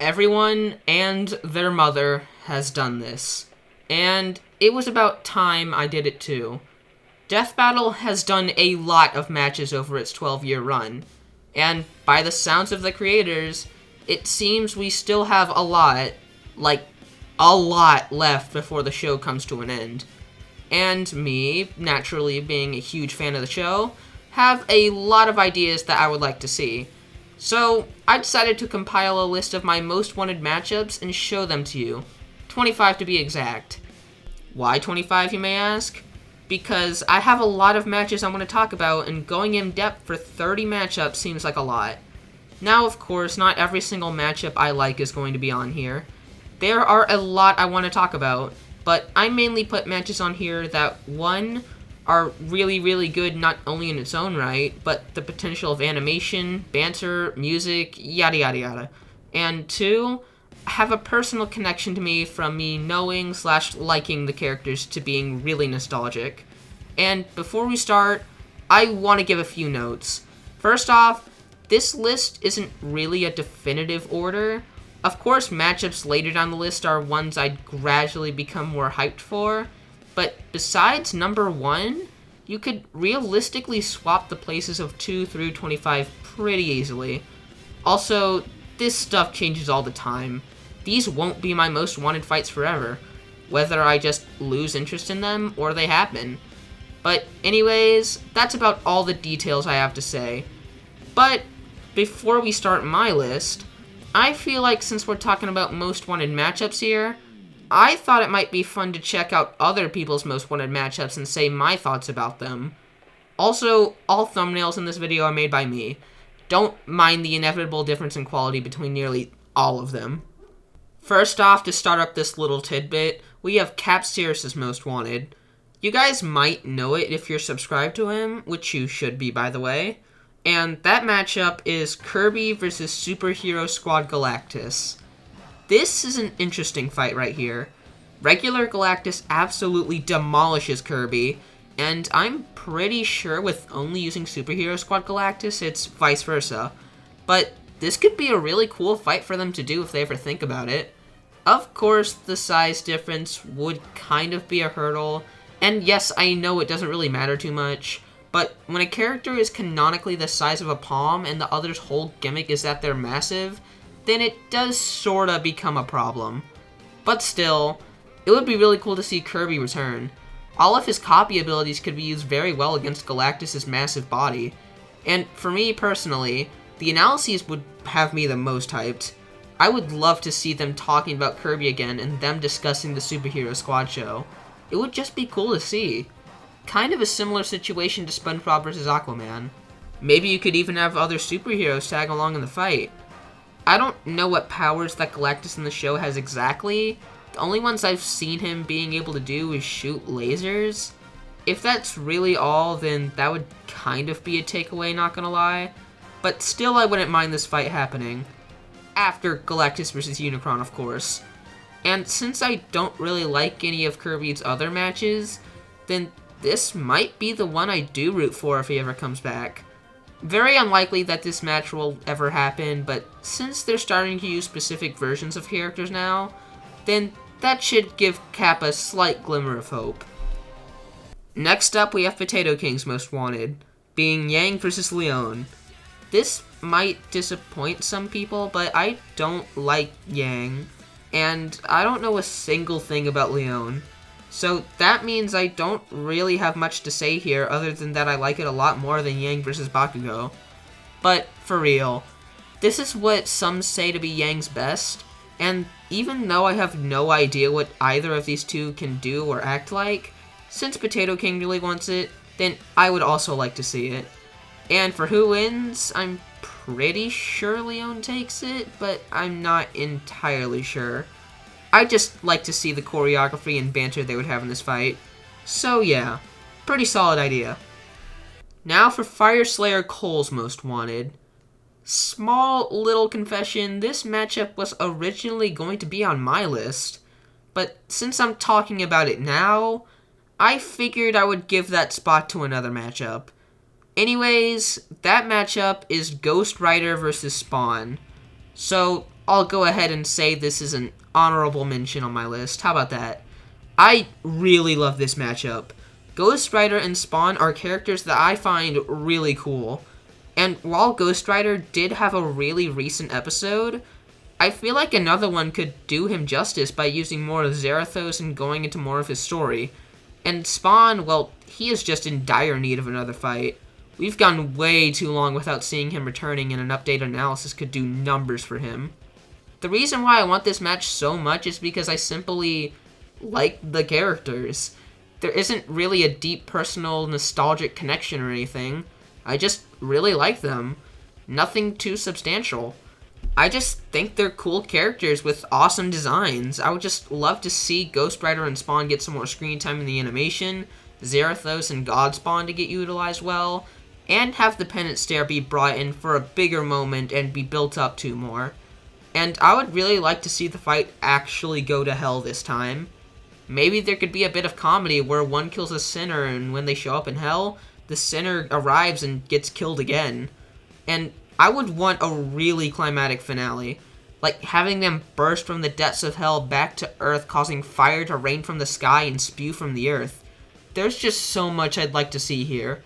Everyone and their mother has done this, and it was about time I did it too. Death Battle has done a lot of matches over its 12-year run, and by the sounds of the creators, it seems we still have a lot left before the show comes to an end. And me, naturally being a huge fan of the show, have a lot of ideas that I would like to see. So, I decided to compile a list of my most wanted matchups and show them to you. 25 to be exact. Why 25, you may ask? Because I have a lot of matches I want to talk about, and going in depth for 30 matchups seems like a lot. Now, of course, not every single matchup I like is going to be on here. There are a lot I want to talk about, but I mainly put matches on here that, one, are really, really good not only in its own right, but the potential of animation, banter, music, yada yada yada. And two, have a personal connection to me from me knowing / liking the characters to being really nostalgic. And before we start, I want to give a few notes. First off, this list isn't really a definitive order. Of course, matchups later down the list are ones I'd gradually become more hyped for, but besides number 1, you could realistically swap the places of 2 through 25 pretty easily. Also, this stuff changes all the time. These won't be my most wanted fights forever, whether I just lose interest in them or they happen. But anyways, that's about all the details I have to say. But before we start my list, I feel like since we're talking about most wanted matchups here, I thought it might be fun to check out other people's most wanted matchups and say my thoughts about them. Also, all thumbnails in this video are made by me. Don't mind the inevitable difference in quality between nearly all of them. First off, to start up this little tidbit, we have Cap Sears' most wanted. You guys might know it if you're subscribed to him, which you should be, by the way. And that matchup is Kirby versus Superhero Squad Galactus. This is an interesting fight right here. Regular Galactus absolutely demolishes Kirby, and I'm pretty sure with only using Superhero Squad Galactus, it's vice versa. But this could be a really cool fight for them to do if they ever think about it. Of course, the size difference would kind of be a hurdle, and yes, I know it doesn't really matter too much, but when a character is canonically the size of a palm and the other's whole gimmick is that they're massive, then it does sorta become a problem. But still, it would be really cool to see Kirby return. All of his copy abilities could be used very well against Galactus' massive body. And for me personally, the analyses would have me the most hyped. I would love to see them talking about Kirby again and them discussing the Superhero Squad show. It would just be cool to see. Kind of a similar situation to SpongeBob vs. Aquaman. Maybe you could even have other superheroes tag along in the fight. I don't know what powers that Galactus in the show has exactly. The only ones I've seen him being able to do is shoot lasers. If that's really all, then that would kind of be a takeaway, not gonna lie. But still, I wouldn't mind this fight happening. After Galactus vs. Unicron, of course. And since I don't really like any of Kirby's other matches, then this might be the one I do root for if he ever comes back. Very unlikely that this match will ever happen, but since they're starting to use specific versions of characters now, then that should give Cap a slight glimmer of hope. Next up, we have Potato King's most wanted, being Yang vs. Leone. This might disappoint some people, but I don't like Yang, and I don't know a single thing about Leone. So that means I don't really have much to say here other than that I like it a lot more than Yang vs. Bakugo. But for real, this is what some say to be Yang's best, and even though I have no idea what either of these two can do or act like, since Potato King really wants it, then I would also like to see it. And for who wins, I'm pretty sure Leone takes it, but I'm not entirely sure. I just like to see the choreography and banter they would have in this fight. So yeah, pretty solid idea. Now for Fire Slayer Cole's most wanted. Small little confession, this matchup was originally going to be on my list, but since I'm talking about it now, I figured I would give that spot to another matchup. Anyways, that matchup is Ghost Rider vs. Spawn. So, I'll go ahead and say this is an honorable mention on my list. How about that? I really love this matchup. Ghost Rider and Spawn are characters that I find really cool. And while Ghost Rider did have a really recent episode, I feel like another one could do him justice by using more of Zarathos and going into more of his story. And Spawn, well, he is just in dire need of another fight. We've gone way too long without seeing him returning, and an update analysis could do numbers for him. The reason why I want this match so much is because I simply like the characters. There isn't really a deep personal nostalgic connection or anything. I just really like them. Nothing too substantial. I just think they're cool characters with awesome designs. I would just love to see Ghost Rider and Spawn get some more screen time in the animation, Zarathos and Godspawn to get utilized well, and have the Penance Stare be brought in for a bigger moment and be built up to more. And I would really like to see the fight actually go to hell this time. Maybe there could be a bit of comedy where one kills a sinner, and when they show up in hell, the sinner arrives and gets killed again. And I would want a really climatic finale, like having them burst from the depths of hell back to Earth, causing fire to rain from the sky and spew from the earth. There's just so much I'd like to see here.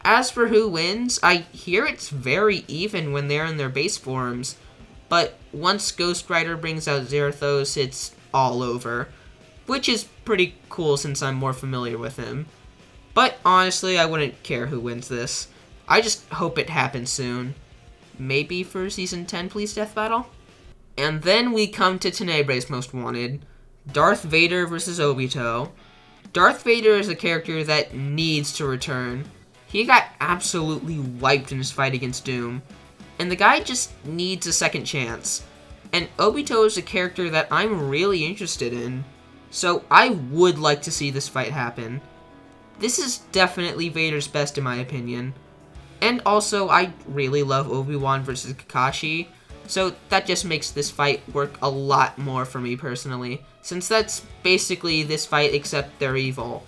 As for who wins, I hear it's very even when they're in their base forms, but once Ghost Rider brings out Zarathos, it's all over, which is pretty cool since I'm more familiar with him. But honestly, I wouldn't care who wins this. I just hope it happens soon. Maybe for Season 10 Police Death Battle? And then we come to Tenebre's Most Wanted, Darth Vader vs. Obito. Darth Vader is a character that needs to return. He got absolutely wiped in his fight against Doom, and the guy just needs a second chance. And Obito is a character that I'm really interested in, so I would like to see this fight happen. This is definitely Vader's best in my opinion. And also, I really love Obi-Wan versus Kakashi, so that just makes this fight work a lot more for me personally, since that's basically this fight except they're evil.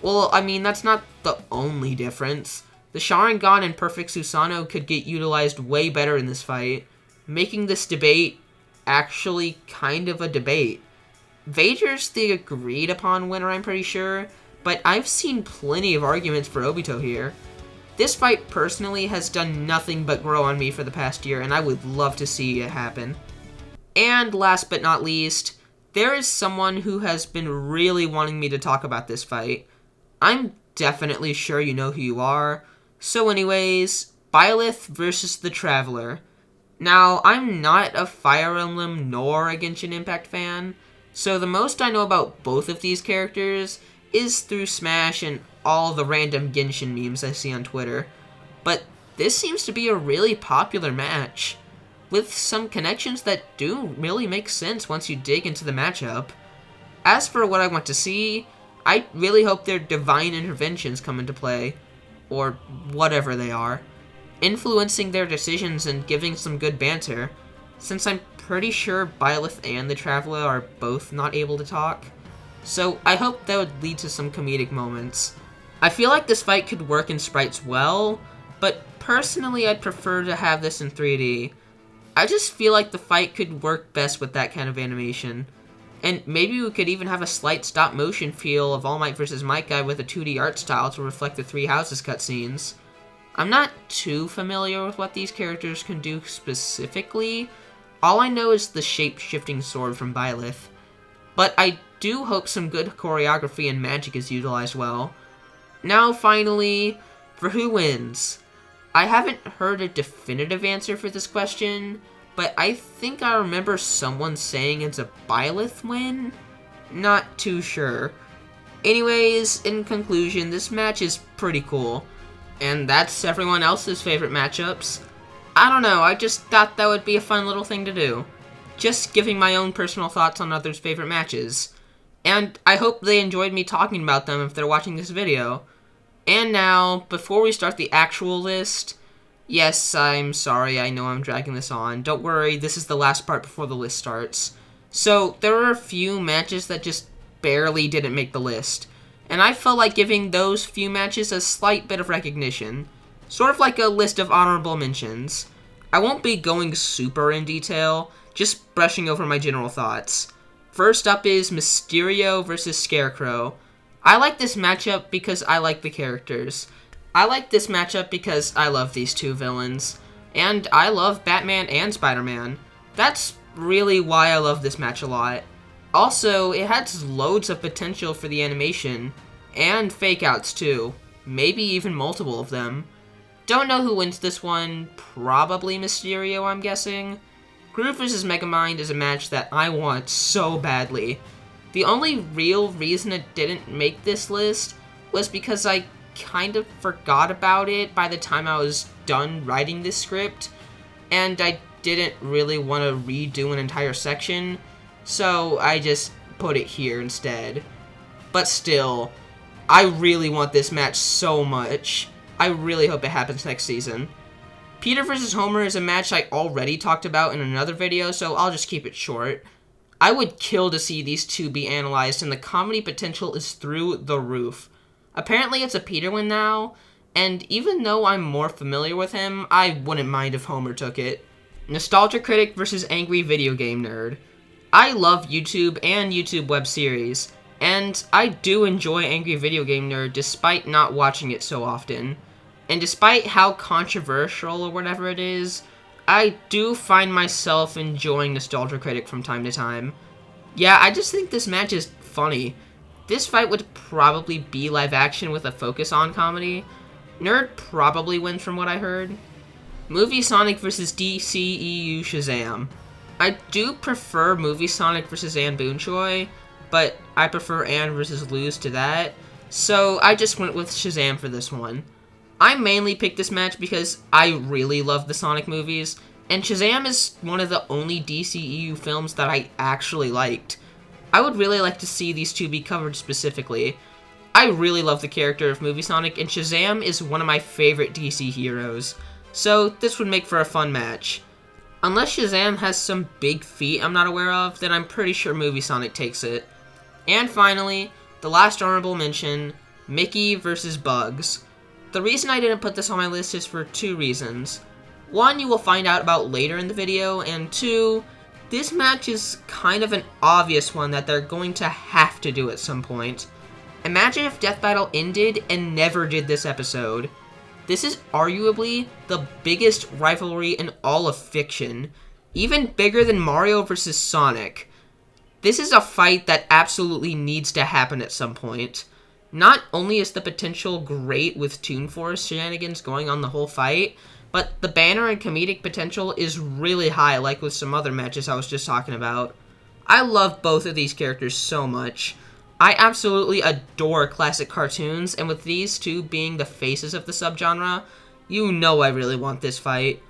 Well, I mean, that's not the only difference. The Sharingan and Perfect Susanoo could get utilized way better in this fight, making this debate actually kind of a debate. Vader's the agreed upon winner, I'm pretty sure, but I've seen plenty of arguments for Obito here. This fight personally has done nothing but grow on me for the past year, and I would love to see it happen. And last but not least, there is someone who has been really wanting me to talk about this fight. I'm definitely sure you know who you are. So anyways, Byleth versus the Traveler. Now, I'm not a Fire Emblem nor a Genshin Impact fan, so the most I know about both of these characters is through Smash and all the random Genshin memes I see on Twitter. But this seems to be a really popular match, with some connections that do really make sense once you dig into the matchup. As for what I want to see, I really hope their divine interventions come into play, or whatever they are, influencing their decisions and giving some good banter, since I'm pretty sure Byleth and the Traveler are both not able to talk. So I hope that would lead to some comedic moments. I feel like this fight could work in sprites well, but personally I'd prefer to have this in 3D. I just feel like the fight could work best with that kind of animation. And maybe we could even have a slight stop motion feel of All Might vs. Might Guy with a 2D art style to reflect the Three Houses cutscenes. I'm not too familiar with what these characters can do specifically. All I know is the shape-shifting sword from Byleth. But I do hope some good choreography and magic is utilized well. Now finally, for who wins? I haven't heard a definitive answer for this question, but I think I remember someone saying it's a Byleth win? Not too sure. Anyways, in conclusion, this match is pretty cool. And that's everyone else's favorite matchups. I don't know, I just thought that would be a fun little thing to do. Just giving my own personal thoughts on others' favorite matches. And I hope they enjoyed me talking about them if they're watching this video. And now, before we start the actual list, yes, I'm sorry, I know I'm dragging this on. Don't worry, this is the last part before the list starts. So, there are a few matches that just barely didn't make the list. And I felt like giving those few matches a slight bit of recognition. Sort of like a list of honorable mentions. I won't be going super in detail, just brushing over my general thoughts. First up is Mysterio versus Scarecrow. I like this matchup because I like the characters. I like this matchup because I love these two villains. And I love Batman and Spider-Man. That's really why I love this match a lot. Also, it has loads of potential for the animation. And fake outs too. Maybe even multiple of them. Don't know who wins this one. Probably Mysterio, I'm guessing. Groot vs. Megamind is a match that I want so badly. The only real reason it didn't make this list was because I kind of forgot about it by the time I was done writing this script, and I didn't really want to redo an entire section, so I just put it here instead. But still, I really want this match so much. I really hope it happens next season. Peter vs. Homer is a match I already talked about in another video, so I'll just keep it short. I would kill to see these two be analyzed, and the comedy potential is through the roof. Apparently it's a Peter win now, and even though I'm more familiar with him, I wouldn't mind if Homer took it. Nostalgia Critic versus Angry Video Game Nerd. I love YouTube and YouTube web series, and I do enjoy Angry Video Game Nerd despite not watching it so often. And despite how controversial or whatever it is, I do find myself enjoying Nostalgia Critic from time to time. Yeah, I just think this match is funny. This fight would probably be live action with a focus on comedy. Nerd probably wins from what I heard. Movie Sonic vs. DCEU Shazam. I do prefer Movie Sonic vs. Anne Boonchoi, but I prefer Anne vs. Luz to that, so I just went with Shazam for this one. I mainly picked this match because I really love the Sonic movies, and Shazam is one of the only DCEU films that I actually liked. I would really like to see these two be covered specifically. I really love the character of Movie Sonic, and Shazam is one of my favorite DC heroes, so this would make for a fun match. Unless Shazam has some big feat I'm not aware of, then I'm pretty sure Movie Sonic takes it. And finally, the last honorable mention, Mickey vs. Bugs. The reason I didn't put this on my list is for two reasons. One, you will find out about later in the video, and two, this match is kind of an obvious one that they're going to have to do at some point. Imagine if Death Battle ended and never did this episode. This is arguably the biggest rivalry in all of fiction, even bigger than Mario vs. Sonic. This is a fight that absolutely needs to happen at some point. Not only is the potential great with Toon Force shenanigans going on the whole fight, but the banner and comedic potential is really high, like with some other matches I was just talking about. I love both of these characters so much. I absolutely adore classic cartoons, and with these two being the faces of the subgenre, you know I really want this fight.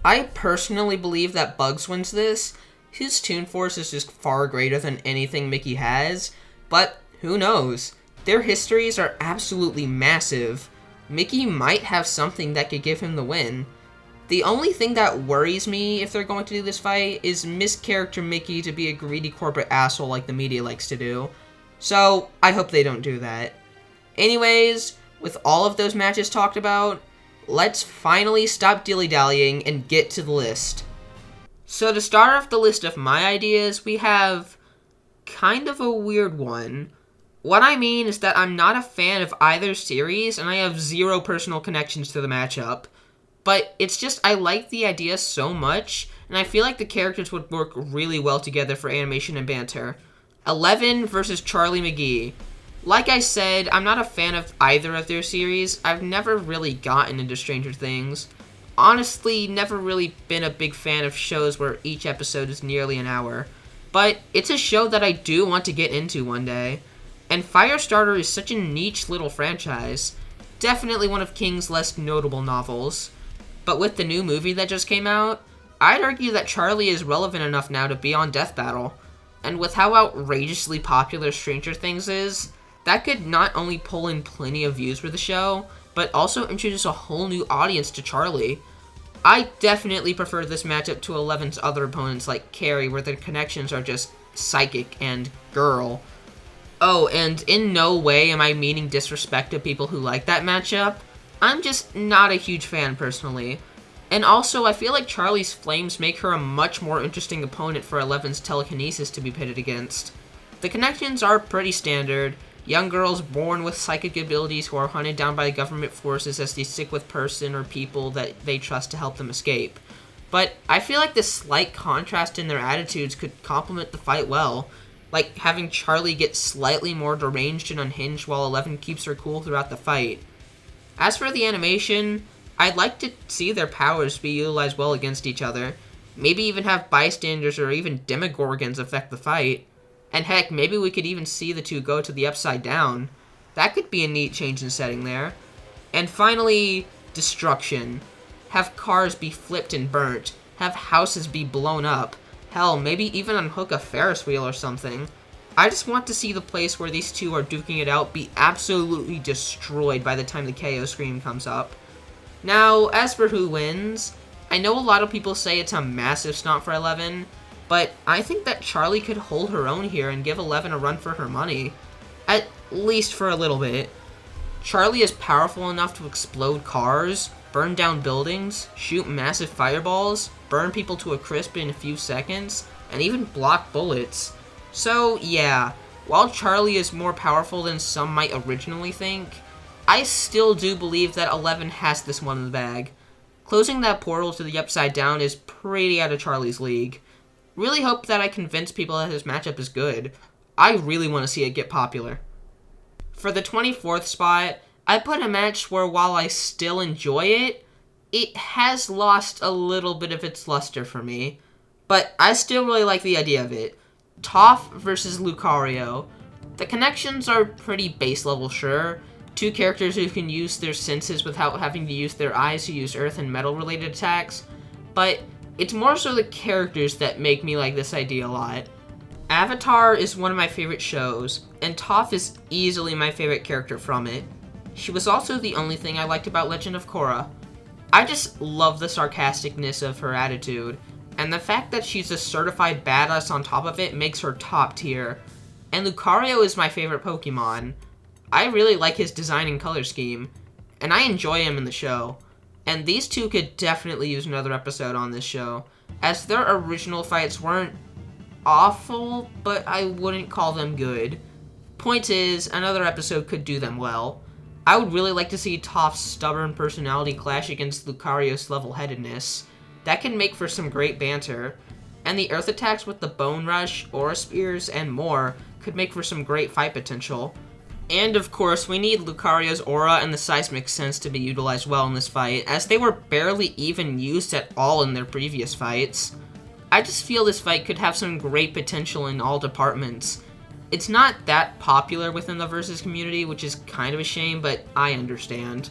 I personally believe that Bugs wins this. His Toon Force is just far greater than anything Mickey has, but who knows? Their histories are absolutely massive. Mickey might have something that could give him the win. The only thing that worries me if they're going to do this fight is mischaracter Mickey to be a greedy corporate asshole like the media likes to do. So, I hope they don't do that. Anyways, with all of those matches talked about, let's finally stop dilly-dallying and get to the list. So to start off the list of my ideas, we have kind of a weird one. What I mean is that I'm not a fan of either series, and I have zero personal connections to the matchup. But it's just, I like the idea so much, and I feel like the characters would work really well together for animation and banter. 11 versus Charlie McGee. Like I said, I'm not a fan of either of their series. I've never really gotten into Stranger Things. Honestly, never really been a big fan of shows where each episode is nearly an hour. But it's a show that I do want to get into one day. And Firestarter is such a niche little franchise. Definitely one of King's less notable novels. But with the new movie that just came out, I'd argue that Charlie is relevant enough now to be on Death Battle. And with how outrageously popular Stranger Things is, that could not only pull in plenty of views for the show, but also introduce a whole new audience to Charlie. I definitely prefer this matchup to 11's other opponents like Carrie, where their connections are just psychic and girl. Oh, and in no way am I meaning disrespect to people who like that matchup. I'm just not a huge fan personally. And also, I feel like Charlie's flames make her a much more interesting opponent for 11's telekinesis to be pitted against. The connections are pretty standard. Young girls born with psychic abilities who are hunted down by government forces as they stick with person or people that they trust to help them escape. But I feel like this slight contrast in their attitudes could complement the fight well, like having Charlie get slightly more deranged and unhinged while 11 keeps her cool throughout the fight. As for the animation, I'd like to see their powers be utilized well against each other, maybe even have bystanders or even demogorgons affect the fight. And heck, maybe we could even see the two go to the upside down. That could be a neat change in setting there. And finally, destruction. Have cars be flipped and burnt. Have houses be blown up. Hell, maybe even unhook a Ferris wheel or something. I just want to see the place where these two are duking it out be absolutely destroyed by the time the KO scream comes up. Now, as for who wins, I know a lot of people say it's a massive stomp for 11, but I think that Charlie could hold her own here and give 11 a run for her money. At least for a little bit. Charlie is powerful enough to explode cars, burn down buildings, shoot massive fireballs, burn people to a crisp in a few seconds, and even block bullets. So, yeah, while Charlie is more powerful than some might originally think, I still do believe that 11 has this one in the bag. Closing that portal to the Upside Down is pretty out of Charlie's league. Really hope that I convince people that this matchup is good. I really want to see it get popular. For the 24th spot, I put a match where while I still enjoy it, it has lost a little bit of its luster for me. But I still really like the idea of it. Toph versus Lucario. The connections are pretty base level, sure. Two characters who can use their senses without having to use their eyes, who use earth and metal related attacks. But it's more so the characters that make me like this idea a lot. Avatar is one of my favorite shows, and Toph is easily my favorite character from it. She was also the only thing I liked about Legend of Korra. I just love the sarcasticness of her attitude, and the fact that she's a certified badass on top of it makes her top tier. And Lucario is my favorite Pokemon. I really like his design and color scheme, and I enjoy him in the show. And these two could definitely use another episode on this show, as their original fights weren't awful, but I wouldn't call them good. Point is, another episode could do them well. I would really like to see Toph's stubborn personality clash against Lucario's level-headedness. That can make for some great banter. And the earth attacks with the Bone Rush, Aura Spears, and more could make for some great fight potential. And of course, we need Lucario's aura and the seismic sense to be utilized well in this fight, as they were barely even used at all in their previous fights. I just feel this fight could have some great potential in all departments. It's not that popular within the Versus community, which is kind of a shame, but I understand.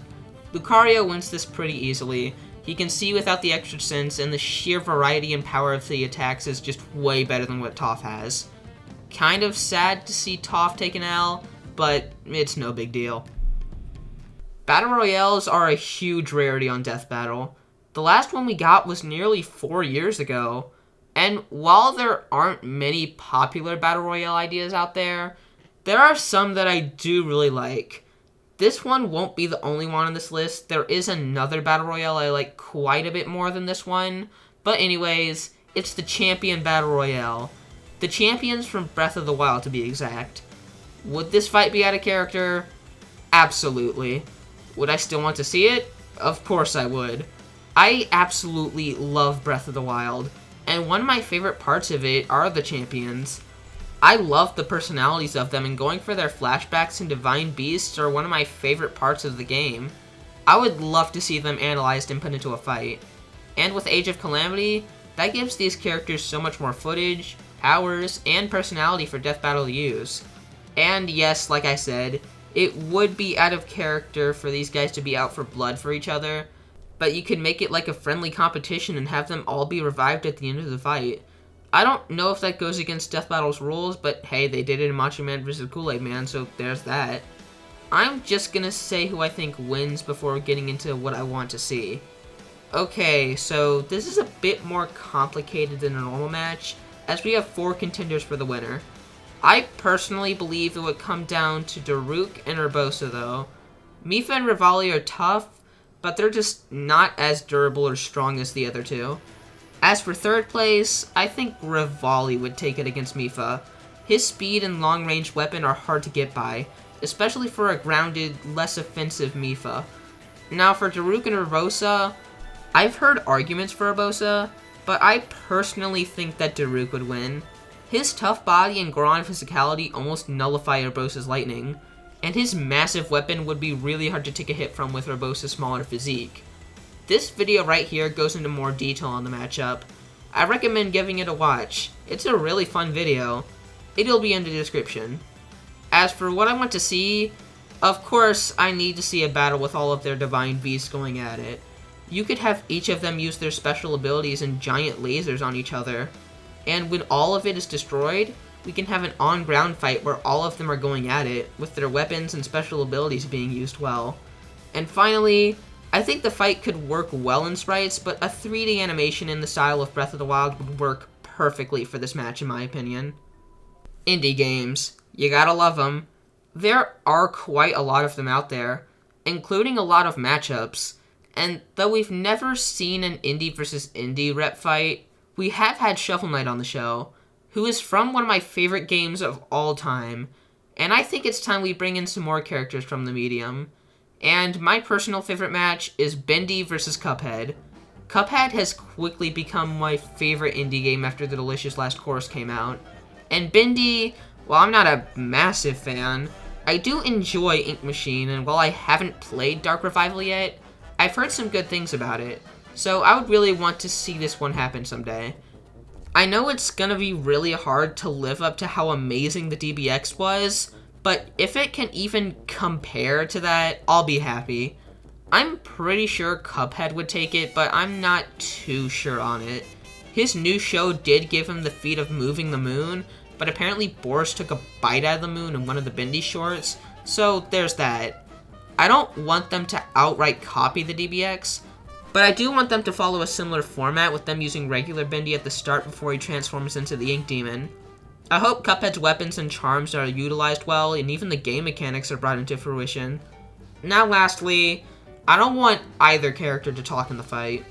Lucario wins this pretty easily. He can see without the extra sense, and the sheer variety and power of the attacks is just way better than what Toph has. Kind of sad to see Toph take an L, but it's no big deal. Battle Royales are a huge rarity on Death Battle. The last one we got was nearly 4 years ago, and while there aren't many popular Battle Royale ideas out there, there are some that I do really like. This one won't be the only one on this list. There is another Battle Royale I like quite a bit more than this one, but anyways, it's the Champion Battle Royale. The champions from Breath of the Wild, to be exact. Would this fight be out of character? Absolutely. Would I still want to see it? Of course I would. I absolutely love Breath of the Wild, and one of my favorite parts of it are the champions. I love the personalities of them, and going for their flashbacks and divine beasts are one of my favorite parts of the game. I would love to see them analyzed and put into a fight. And with Age of Calamity, that gives these characters so much more footage, powers, and personality for Death Battle to use. And yes, like I said, it would be out of character for these guys to be out for blood for each other, but you could make it like a friendly competition and have them all be revived at the end of the fight. I don't know if that goes against Death Battle's rules, but hey, they did it in Macho Man vs. Kool-Aid Man, so there's that. I'm just gonna say who I think wins before getting into what I want to see. Okay, so this is a bit more complicated than a normal match, as we have 4 contenders for the winner. I personally believe it would come down to Daruk and Urbosa though. Mipha and Rivali are tough, but they're just not as durable or strong as the other two. As for third place, I think Rivali would take it against Mipha. His speed and long-range weapon are hard to get by, especially for a grounded, less offensive Mipha. Now for Daruk and Urbosa, I've heard arguments for Urbosa, but I personally think that Daruk would win. His tough body and Goron physicality almost nullify Urbosa's lightning, and his massive weapon would be really hard to take a hit from with Urbosa's smaller physique. This video right here goes into more detail on the matchup. I recommend giving it a watch. It's a really fun video. It'll be in the description. As for what I want to see, of course I need to see a battle with all of their divine beasts going at it. You could have each of them use their special abilities and giant lasers on each other, and when all of it is destroyed, we can have an on-ground fight where all of them are going at it, with their weapons and special abilities being used well. And finally, I think the fight could work well in sprites, but a 3D animation in the style of Breath of the Wild would work perfectly for this match in my opinion. Indie games. You gotta love them. There are quite a lot of them out there, including a lot of matchups, and though we've never seen an indie versus indie rep fight, we have had Shovel Knight on the show, who is from one of my favorite games of all time, and I think it's time we bring in some more characters from the medium. And my personal favorite match is Bendy versus Cuphead. Cuphead has quickly become my favorite indie game after the Delicious Last Course came out. And Bendy, while I'm not a massive fan, I do enjoy Ink Machine, and while I haven't played Dark Revival yet, I've heard some good things about it. So I would really want to see this one happen someday. I know it's gonna be really hard to live up to how amazing the DBX was, but if it can even compare to that, I'll be happy. I'm pretty sure Cuphead would take it, but I'm not too sure on it. His new show did give him the feat of moving the moon, but apparently Boris took a bite out of the moon in one of the Bendy shorts, so there's that. I don't want them to outright copy the DBX, but I do want them to follow a similar format with them using regular Bendy at the start before he transforms into the Ink Demon. I hope Cuphead's weapons and charms are utilized well, and even the game mechanics are brought into fruition. Now lastly, I don't want either character to talk in the fight.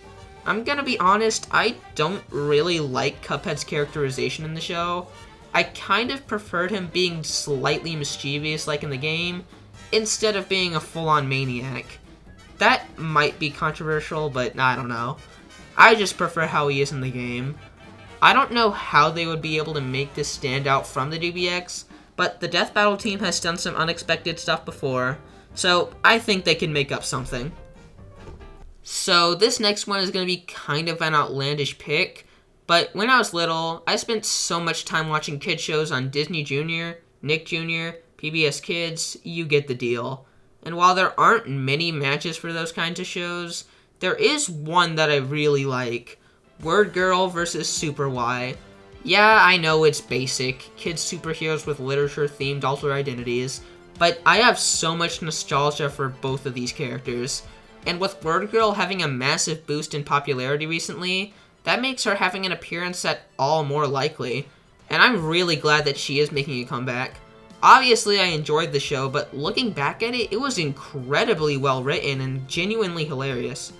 I'm gonna be honest, I don't really like Cuphead's characterization in the show. I kind of preferred him being slightly mischievous like in the game, instead of being a full-on maniac. That might be controversial, but I don't know. I just prefer how he is in the game. I don't know how they would be able to make this stand out from the DBX, but the Death Battle team has done some unexpected stuff before, so I think they can make up something. So this next one is going to be kind of an outlandish pick, but when I was little, I spent so much time watching kid shows on Disney Junior, Nick Jr., PBS Kids, you get the deal. And while there aren't many matches for those kinds of shows, there is one that I really like. WordGirl vs. Super Y. Yeah, I know it's basic, kids superheroes with literature-themed alter identities, but I have so much nostalgia for both of these characters. And with WordGirl having a massive boost in popularity recently, that makes her having an appearance at all more likely. And I'm really glad that she is making a comeback. Obviously, I enjoyed the show, but looking back at it, it was incredibly well written and genuinely hilarious.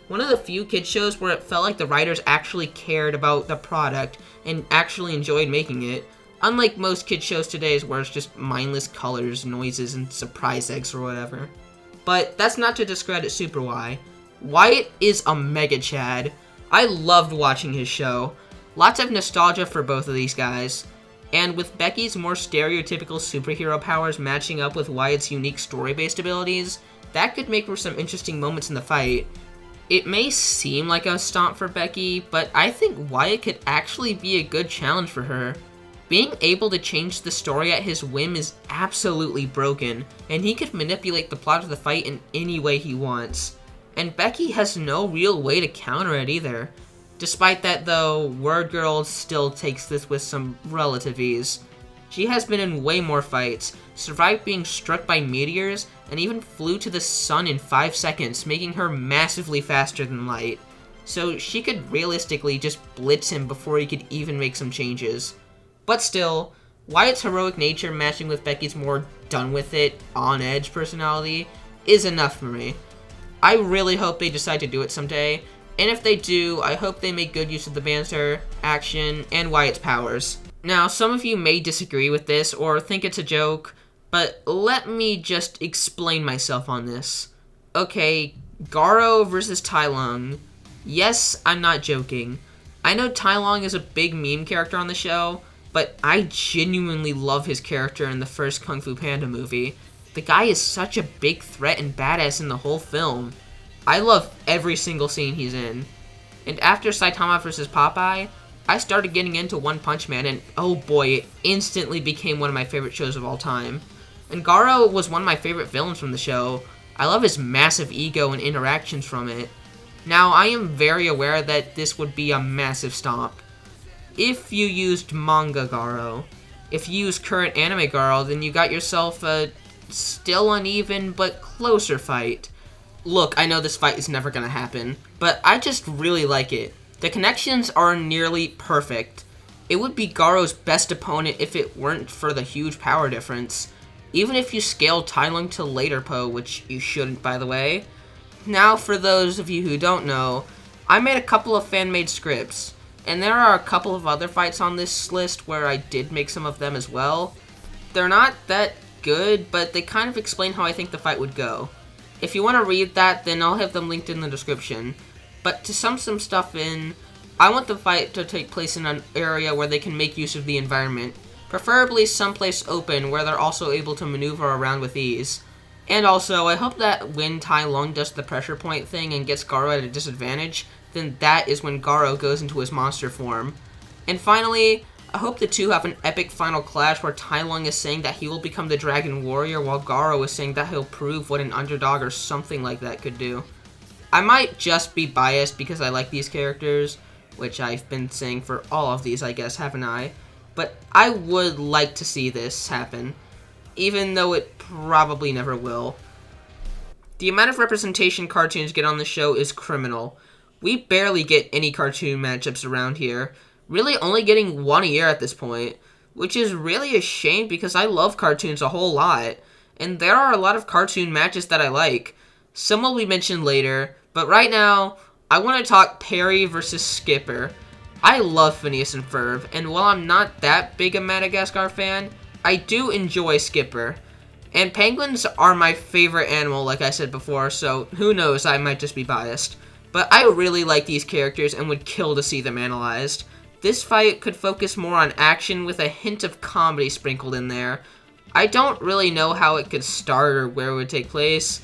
One of the few kids shows where it felt like the writers actually cared about the product and actually enjoyed making it, unlike most kids shows today where it's just mindless colors, noises, and surprise eggs or whatever. But that's not to discredit Super Y. Wyatt is a mega chad. I loved watching his show. Lots of nostalgia for both of these guys. And with Becky's more stereotypical superhero powers matching up with Wyatt's unique story-based abilities, that could make for some interesting moments in the fight. It may seem like a stomp for Becky, but I think Wyatt could actually be a good challenge for her. Being able to change the story at his whim is absolutely broken, and he could manipulate the plot of the fight in any way he wants. And Becky has no real way to counter it either. Despite that though, WordGirl still takes this with some relative ease. She has been in way more fights, survived being struck by meteors, and even flew to the sun in 5 seconds, making her massively faster than light. So she could realistically just blitz him before he could even make some changes. But still, Wyatt's heroic nature matching with Becky's more done-with-it, on-edge personality is enough for me. I really hope they decide to do it someday, and if they do, I hope they make good use of the banter, action, and Wyatt's powers. Now, some of you may disagree with this or think it's a joke, but let me just explain myself on this. Okay, Garou versus Tai Lung. Yes, I'm not joking. I know Tai Lung is a big meme character on the show, but I genuinely love his character in the first Kung Fu Panda movie. The guy is such a big threat and badass in the whole film. I love every single scene he's in. And after Saitama vs. Popeye, I started getting into One Punch Man, and oh boy, it instantly became one of my favorite shows of all time. And Garou was one of my favorite villains from the show. I love his massive ego and interactions from it. Now, I am very aware that this would be a massive stomp. If you used manga Garou, if you used current anime Garou, then you got yourself a still uneven but closer fight. Look, I know this fight is never gonna happen, but I just really like it. The connections are nearly perfect. It would be Garou's best opponent if it weren't for the huge power difference. Even if you scale Tai Lung to later Po, which you shouldn't, by the way. Now, for those of you who don't know, I made a couple of fan-made scripts, and there are a couple of other fights on this list where I did make some of them as well. They're not that good, but they kind of explain how I think the fight would go. If you want to read that, then I'll have them linked in the description. But to sum some stuff in, I want the fight to take place in an area where they can make use of the environment, preferably someplace open where they're also able to maneuver around with ease. And also, I hope that when Tai Lung does the pressure point thing and gets Garou at a disadvantage, then that is when Garou goes into his monster form. And finally, I hope the two have an epic final clash where Tai Lung is saying that he will become the Dragon Warrior while Garou is saying that he'll prove what an underdog or something like that could do. I might just be biased because I like these characters, which I've been saying for all of these, I guess, haven't I? But I would like to see this happen, even though it probably never will. The amount of representation cartoons get on the show is criminal. We barely get any cartoon matchups around here, really only getting one a year at this point, which is really a shame because I love cartoons a whole lot, and there are a lot of cartoon matches that I like. Some will be mentioned later, but right now, I want to talk Perry versus Skipper. I love Phineas and Ferb, and while I'm not that big a Madagascar fan, I do enjoy Skipper. And penguins are my favorite animal, like I said before, so who knows, I might just be biased. But I really like these characters and would kill to see them analyzed. This fight could focus more on action with a hint of comedy sprinkled in there. I don't really know how it could start or where it would take place,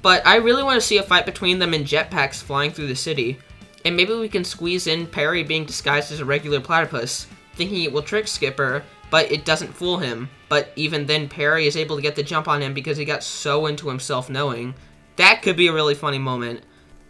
but I really want to see a fight between them in jetpacks flying through the city. And maybe we can squeeze in Perry being disguised as a regular platypus, thinking it will trick Skipper, but it doesn't fool him. But even then, Perry is able to get the jump on him because he got so into himself knowing. That could be a really funny moment.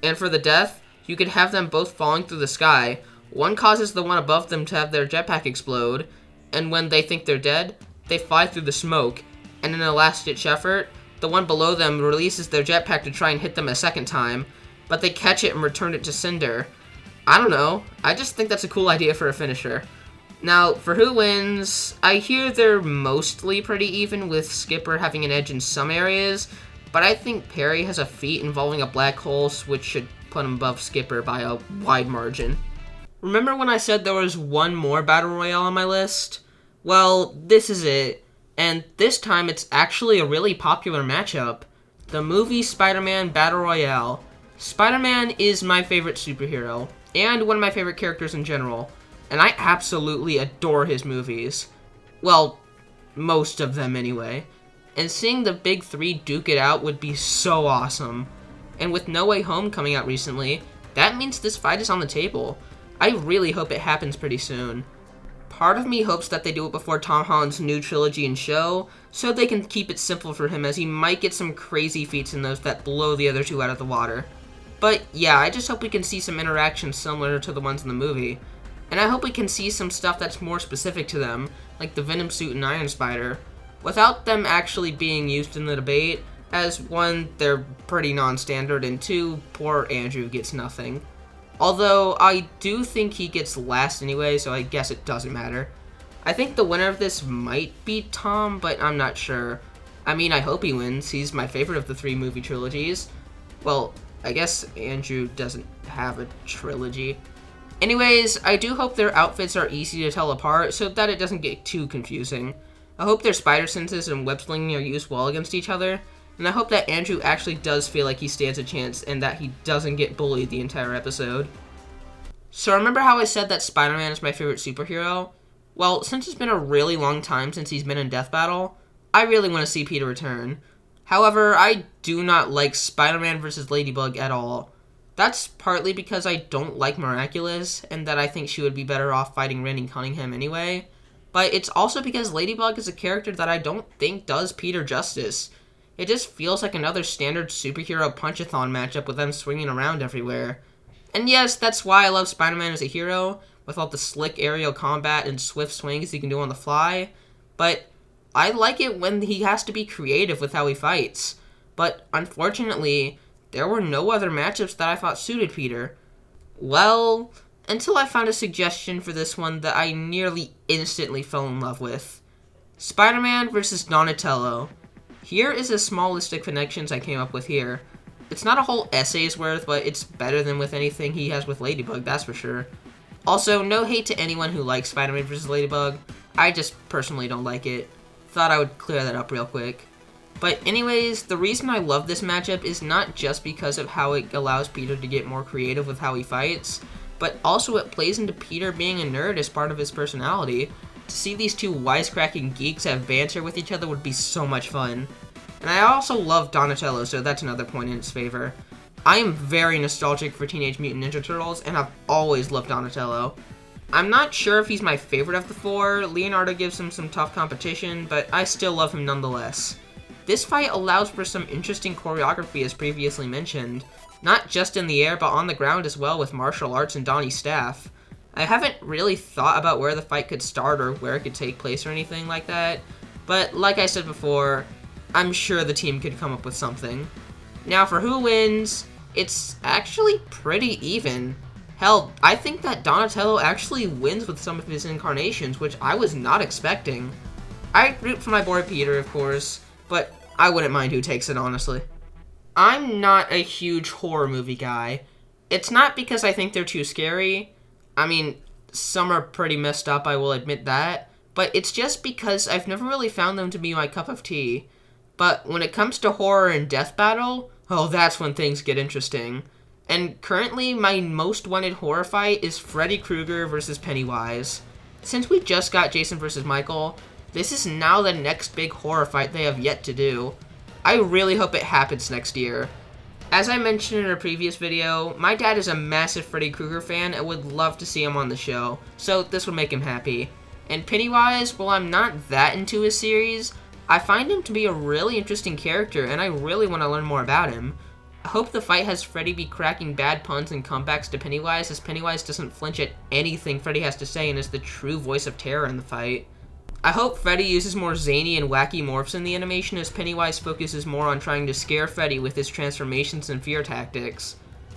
And for the death, you could have them both falling through the sky. One causes the one above them to have their jetpack explode, and when they think they're dead, they fly through the smoke. And in a last-ditch effort, the one below them releases their jetpack to try and hit them a second time, but they catch it and return it to Cinder. I don't know, I just think that's a cool idea for a finisher. Now, for who wins, I hear they're mostly pretty even, with Skipper having an edge in some areas, but I think Perry has a feat involving a black hole, which should put him above Skipper by a wide margin. Remember when I said there was one more Battle Royale on my list? Well, this is it, and this time it's actually a really popular matchup. The movie Spider-Man Battle Royale. Spider-Man is my favorite superhero, and one of my favorite characters in general, and I absolutely adore his movies. Well, most of them anyway. And seeing the big three duke it out would be so awesome. And with No Way Home coming out recently, that means this fight is on the table. I really hope it happens pretty soon. Part of me hopes that they do it before Tom Holland's new trilogy and show, so they can keep it simple for him, as he might get some crazy feats in those that blow the other two out of the water. But yeah, I just hope we can see some interactions similar to the ones in the movie. And I hope we can see some stuff that's more specific to them, like the Venom suit and Iron Spider, without them actually being used in the debate, as one, they're pretty non-standard, and two, poor Andrew gets nothing. Although, I do think he gets last anyway, so I guess it doesn't matter. I think the winner of this might be Tom, but I'm not sure. I mean, I hope he wins. He's my favorite of the three movie trilogies. Well, I guess Andrew doesn't have a trilogy. Anyways, I do hope their outfits are easy to tell apart so that it doesn't get too confusing. I hope their spider senses and web slinging are used well against each other, and I hope that Andrew actually does feel like he stands a chance and that he doesn't get bullied the entire episode. So remember how I said that Spider-Man is my favorite superhero? Well, since it's been a really long time since he's been in Death Battle, I really want to see Peter return. However, I do not like Spider-Man vs. Ladybug at all. That's partly because I don't like Miraculous, and that I think she would be better off fighting Randy Cunningham anyway. But it's also because Ladybug is a character that I don't think does Peter justice. It just feels like another standard superhero punch-a-thon matchup with them swinging around everywhere. And yes, that's why I love Spider-Man as a hero, with all the slick aerial combat and swift swings he can do on the fly. But I like it when he has to be creative with how he fights. But unfortunately, there were no other matchups that I thought suited Peter. Well, until I found a suggestion for this one that I nearly instantly fell in love with. Spider-Man vs. Donatello. Here is a small list of connections I came up with here. It's not a whole essay's worth, but it's better than with anything he has with Ladybug, that's for sure. Also, no hate to anyone who likes Spider-Man vs. Ladybug. I just personally don't like it. Thought I would clear that up real quick. But anyways, the reason I love this matchup is not just because of how it allows Peter to get more creative with how he fights, but also it plays into Peter being a nerd as part of his personality. To see these two wisecracking geeks have banter with each other would be so much fun. And I also love Donatello, so that's another point in its favor. I am very nostalgic for Teenage Mutant Ninja Turtles, and I've always loved Donatello. I'm not sure if he's my favorite of the four. Leonardo gives him some tough competition, but I still love him nonetheless. This fight allows for some interesting choreography as previously mentioned, not just in the air but on the ground as well with martial arts and Donnie's staff. I haven't really thought about where the fight could start or where it could take place or anything like that, but like I said before, I'm sure the team could come up with something. Now for who wins, it's actually pretty even. Hell, I think that Donatello actually wins with some of his incarnations, which I was not expecting. I root for my boy Peter, of course, but I wouldn't mind who takes it, honestly. I'm not a huge horror movie guy. It's not because I think they're too scary. I mean, some are pretty messed up, I will admit that. But it's just because I've never really found them to be my cup of tea. But when it comes to horror and Death Battle, oh, that's when things get interesting. And currently, my most wanted horror fight is Freddy Krueger versus Pennywise. Since we just got Jason versus Michael, this is now the next big horror fight they have yet to do. I really hope it happens next year. As I mentioned in a previous video, my dad is a massive Freddy Krueger fan and would love to see him on the show, so this would make him happy. And Pennywise, while I'm not that into his series, I find him to be a really interesting character and I really want to learn more about him. I hope the fight has Freddy be cracking bad puns and comebacks to Pennywise, as Pennywise doesn't flinch at anything Freddy has to say and is the true voice of terror in the fight. I hope Freddy uses more zany and wacky morphs in the animation, as Pennywise focuses more on trying to scare Freddy with his transformations and fear tactics.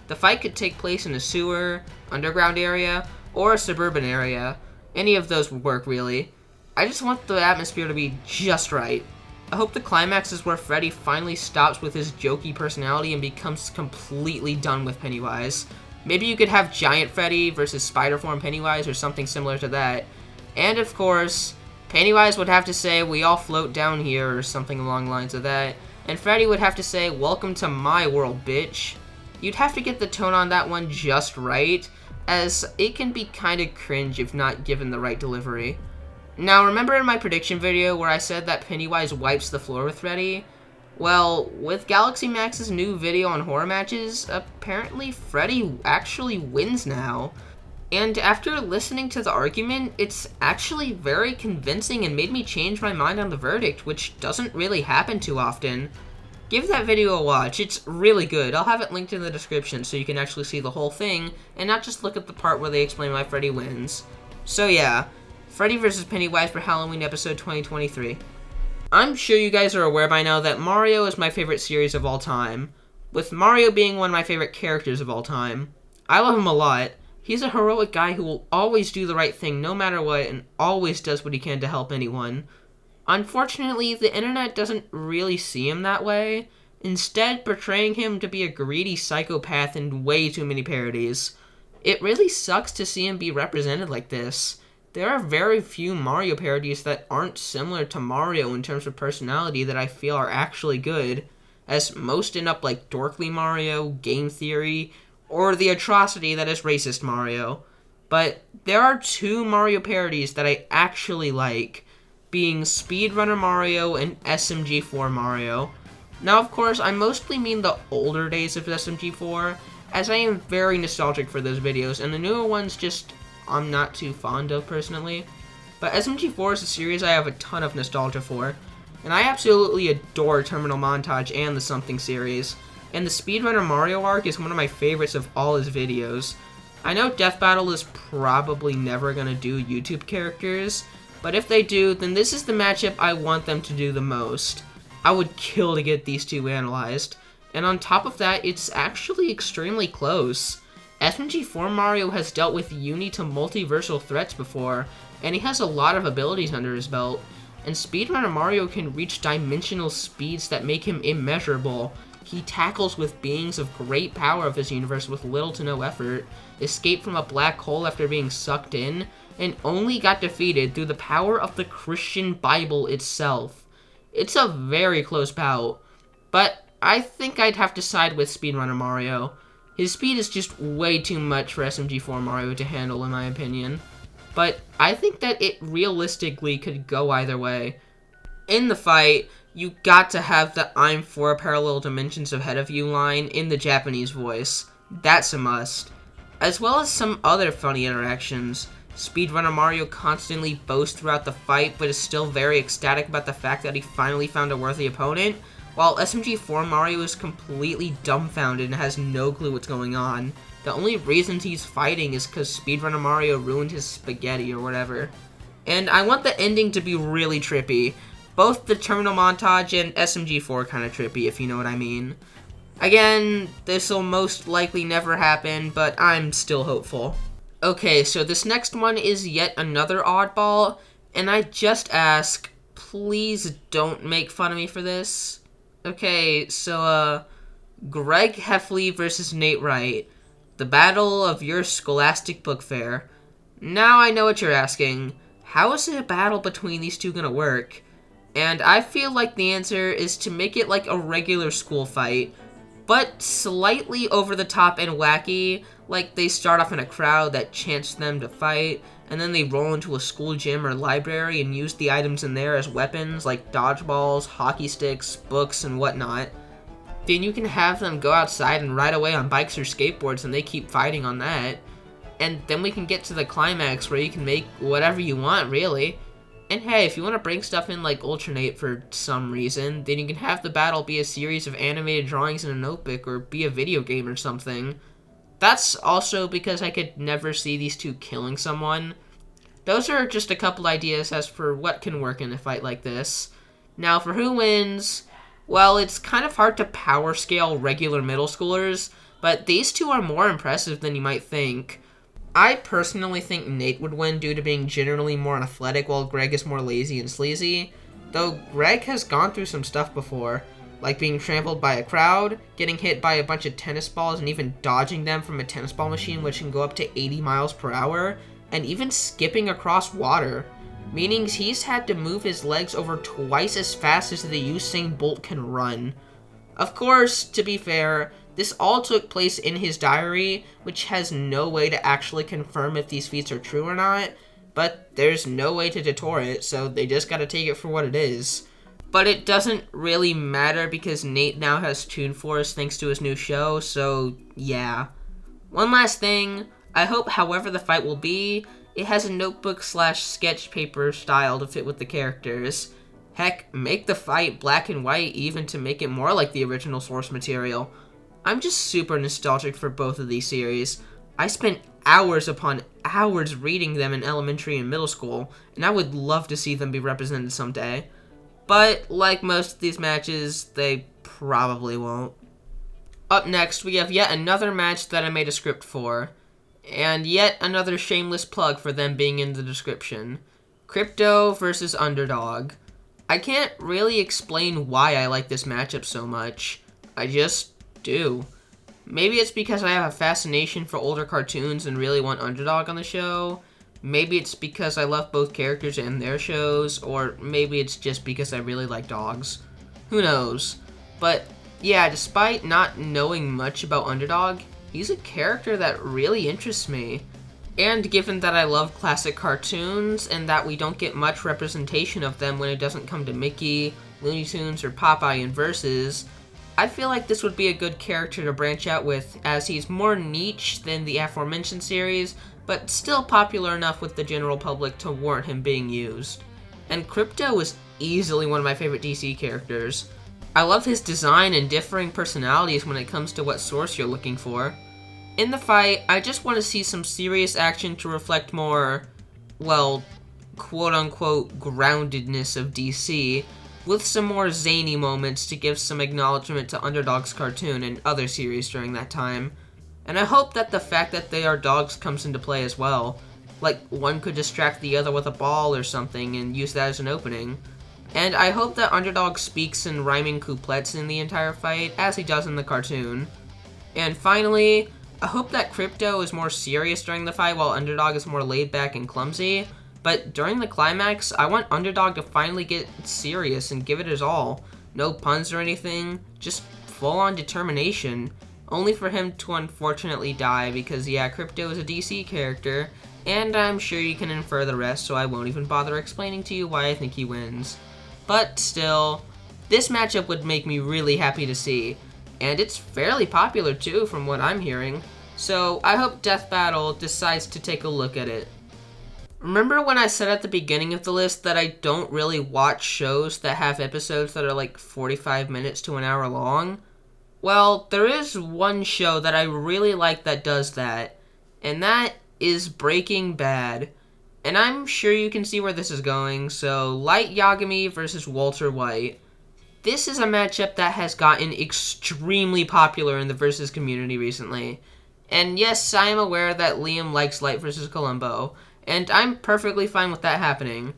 The fight could take place in a sewer, underground area, or a suburban area. Any of those would work, really. I just want the atmosphere to be just right. I hope the climax is where Freddy finally stops with his jokey personality and becomes completely done with Pennywise. Maybe you could have Giant Freddy versus Spider Form Pennywise or something similar to that. And of course, Pennywise would have to say, "We all float down here," or something along the lines of that. And Freddy would have to say, "Welcome to my world, bitch." You'd have to get the tone on that one just right, as it can be kinda cringe if not given the right delivery. Now, remember in my prediction video where I said that Pennywise wipes the floor with Freddy? Well, with Galaxy Max's new video on horror matches, apparently Freddy actually wins now. And after listening to the argument, it's actually very convincing and made me change my mind on the verdict, which doesn't really happen too often. Give that video a watch, it's really good. I'll have it linked in the description so you can actually see the whole thing, and not just look at the part where they explain why Freddy wins. So yeah, Freddy vs. Pennywise for Halloween episode 2023. I'm sure you guys are aware by now that Mario is my favorite series of all time, with Mario being one of my favorite characters of all time. I love him a lot. He's a heroic guy who will always do the right thing no matter what and always does what he can to help anyone. Unfortunately, the internet doesn't really see him that way. instead portraying him to be a greedy psychopath in way too many parodies. It really sucks to see him be represented like this. There are very few Mario parodies that aren't similar to Mario in terms of personality that I feel are actually good, as most end up like Dorkly Mario, Game Theory, or the atrocity that is Racist Mario. But there are two Mario parodies that I actually like, being Speedrunner Mario and SMG4 Mario. Now, of course, I mostly mean the older days of SMG4, as I am very nostalgic for those videos, and the newer ones I'm not too fond of personally. But SMG4 is a series I have a ton of nostalgia for, and I absolutely adore Terminal Montage and the Something series, and the Speedrunner Mario arc is one of my favorites of all his videos. I know Death Battle is probably never going to do YouTube characters, but if they do, then this is the matchup I want them to do the most. I would kill to get these two analyzed, and on top of that, it's actually extremely close. SMG4 Mario has dealt with uni to multiversal threats before, and he has a lot of abilities under his belt, and Speedrunner Mario can reach dimensional speeds that make him immeasurable. He tackles with beings of great power of his universe with little to no effort, escaped from a black hole after being sucked in, and only got defeated through the power of the Christian Bible itself. It's a very close bout, but I think I'd have to side with Speedrunner Mario. His speed is just way too much for SMG4 Mario to handle, in my opinion. But I think that it realistically could go either way. In the fight, you got to have the "I'm 4 parallel dimensions ahead of you" line in the Japanese voice. That's a must. As well as some other funny interactions. Speedrunner Mario constantly boasts throughout the fight, but is still very ecstatic about the fact that he finally found a worthy opponent, while SMG4 Mario is completely dumbfounded and has no clue what's going on. The only reason he's fighting is because Speedrunner Mario ruined his spaghetti or whatever. And I want the ending to be really trippy. Both the Terminal Montage and SMG4 kind of trippy, if you know what I mean. Again, this'll most likely never happen, but I'm still hopeful. Okay, so this next one is yet another oddball, and I just ask, please don't make fun of me for this. Okay, so, Greg Heffley versus Nate Wright. The battle of your scholastic book fair. Now I know what you're asking. How is a battle between these two gonna work? And I feel like the answer is to make it like a regular school fight, but slightly over the top and wacky, like they start off in a crowd that chants them to fight, and then they roll into a school gym or library and use the items in there as weapons, like dodgeballs, hockey sticks, books, and whatnot. Then you can have them go outside and ride away on bikes or skateboards, and they keep fighting on that. And then we can get to the climax where you can make whatever you want, really. And hey, if you want to bring stuff in like Ultranate for some reason, then you can have the battle be a series of animated drawings in a notebook or be a video game or something. That's also because I could never see these two killing someone. Those are just a couple ideas as for what can work in a fight like this. Now, for who wins, well, it's kind of hard to power scale regular middle schoolers, but these two are more impressive than you might think. I personally think Nate would win due to being generally more athletic, while Greg is more lazy and sleazy, though Greg has gone through some stuff before, like being trampled by a crowd, getting hit by a bunch of tennis balls, and even dodging them from a tennis ball machine which can go up to 80 miles per hour, and even skipping across water, meaning he's had to move his legs over twice as fast as the Usain Bolt can run. Of course, to be fair, this all took place in his diary, which has no way to actually confirm if these feats are true or not, but there's no way to detour it, so they just gotta take it for what it is. But it doesn't really matter because Nate now has Toon Force thanks to his new show, so yeah. One last thing, I hope however the fight will be, it has a notebook/sketch paper style to fit with the characters. Heck, make the fight black and white even to make it more like the original source material. I'm just super nostalgic for both of these series. I spent hours upon hours reading them in elementary and middle school, and I would love to see them be represented someday. But, like most of these matches, they probably won't. Up next, we have yet another match that I made a script for, and yet another shameless plug for them being in the description. Krypto versus Underdog. I can't really explain why I like this matchup so much. I just do. Maybe it's because I have a fascination for older cartoons and really want Underdog on the show. Maybe it's because I love both characters and their shows, or maybe it's just because I really like dogs. Who knows? But yeah, despite not knowing much about Underdog, he's a character that really interests me. And given that I love classic cartoons and that we don't get much representation of them when it doesn't come to Mickey, Looney Tunes, or Popeye in Versus, I feel like this would be a good character to branch out with, as he's more niche than the aforementioned series, but still popular enough with the general public to warrant him being used. And Krypto is easily one of my favorite DC characters. I love his design and differing personalities when it comes to what source you're looking for. In the fight, I just want to see some serious action to reflect more, well, quote-unquote groundedness of DC, with some more zany moments to give some acknowledgement to Underdog's cartoon and other series during that time. And I hope that the fact that they are dogs comes into play as well. Like, one could distract the other with a ball or something and use that as an opening. And I hope that Underdog speaks in rhyming couplets in the entire fight, as he does in the cartoon. And finally, I hope that Krypto is more serious during the fight while Underdog is more laid back and clumsy. But during the climax, I want Underdog to finally get serious and give it his all. No puns or anything, just full-on determination. Only for him to unfortunately die because, yeah, Krypto is a DC character, and I'm sure you can infer the rest, so I won't even bother explaining to you why I think he wins. But still, this matchup would make me really happy to see, and it's fairly popular too from what I'm hearing, so I hope Death Battle decides to take a look at it. Remember when I said at the beginning of the list that I don't really watch shows that have episodes that are like 45 minutes to an hour long? Well, there is one show that I really like that does that, and that is Breaking Bad. And I'm sure you can see where this is going, so Light Yagami versus Walter White. This is a matchup that has gotten extremely popular in the Versus community recently. And yes, I am aware that Liam likes Light versus Columbo, and I'm perfectly fine with that happening.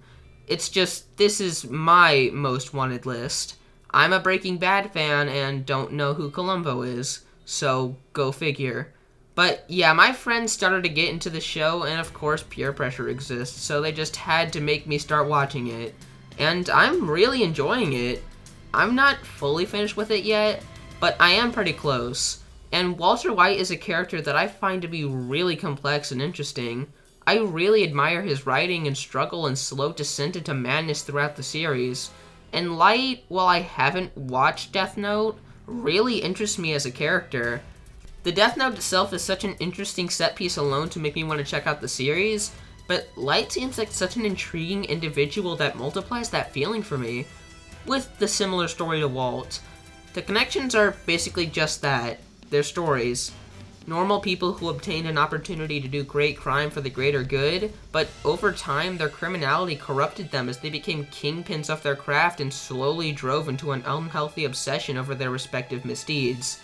It's just, this is my most wanted list. I'm a Breaking Bad fan and don't know who Columbo is, so go figure. But yeah, my friends started to get into the show, and of course peer pressure exists, so they just had to make me start watching it. And I'm really enjoying it. I'm not fully finished with it yet, but I am pretty close. And Walter White is a character that I find to be really complex and interesting. I really admire his writing and struggle and slow descent into madness throughout the series. And Light, while I haven't watched Death Note, really interests me as a character. The Death Note itself is such an interesting set piece alone to make me want to check out the series, but Light seems like such an intriguing individual that multiplies that feeling for me, with the similar story to Walt. The connections are basically just that, they're stories. Normal people who obtained an opportunity to do great crime for the greater good, but over time their criminality corrupted them as they became kingpins of their craft and slowly drove into an unhealthy obsession over their respective misdeeds.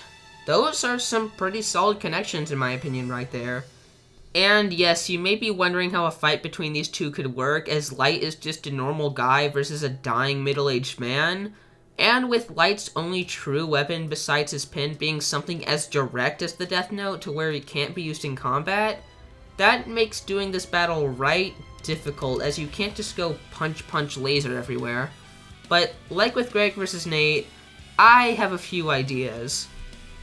Those are some pretty solid connections in my opinion right there. And yes, you may be wondering how a fight between these two could work, as Light is just a normal guy versus a dying middle-aged man. And with Light's only true weapon besides his pen being something as direct as the Death Note to where it can't be used in combat, that makes doing this battle right difficult, as you can't just go punch laser everywhere. But like with Greg vs. Nate, I have a few ideas.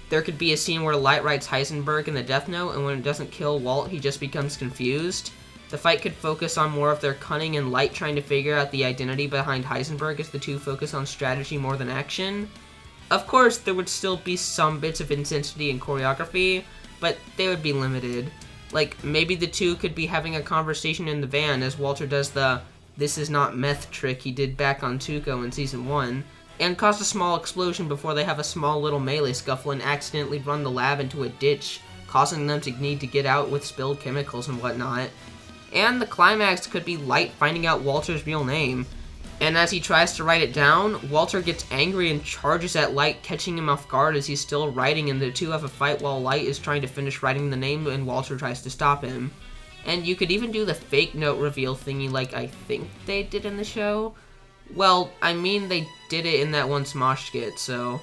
There could be a scene where Light writes Heisenberg in the Death Note, and when it doesn't kill Walt, he just becomes confused. The fight could focus on more of their cunning and Light trying to figure out the identity behind Heisenberg as the two focus on strategy more than action. Of course, there would still be some bits of intensity and choreography, but they would be limited. Like, maybe the two could be having a conversation in the van as Walter does the "this is not meth" trick he did back on Tuco in Season 1, and cause a small explosion before they have a small little melee scuffle and accidentally run the lab into a ditch, causing them to need to get out with spilled chemicals and whatnot. And the climax could be Light finding out Walter's real name. And as he tries to write it down, Walter gets angry and charges at Light, catching him off guard as he's still writing, and the two have a fight while Light is trying to finish writing the name and Walter tries to stop him. And you could even do the fake note reveal thingy like I think they did in the show. Well, I mean they did it in that one Smosh skit, so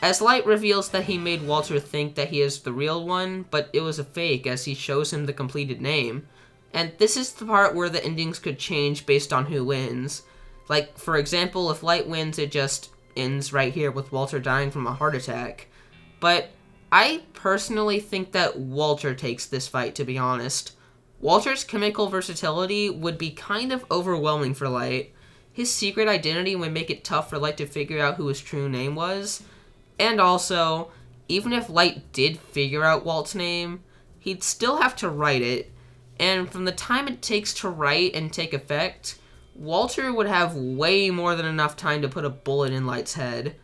as Light reveals that he made Walter think that he is the real one, but it was a fake as he shows him the completed name. And this is the part where the endings could change based on who wins. Like, for example, if Light wins, it just ends right here with Walter dying from a heart attack. But I personally think that Walter takes this fight, to be honest. Walter's chemical versatility would be kind of overwhelming for Light. His secret identity would make it tough for Light to figure out who his true name was. And also, even if Light did figure out Walt's name, he'd still have to write it. And from the time it takes to write and take effect, Walter would have way more than enough time to put a bullet in Light's head.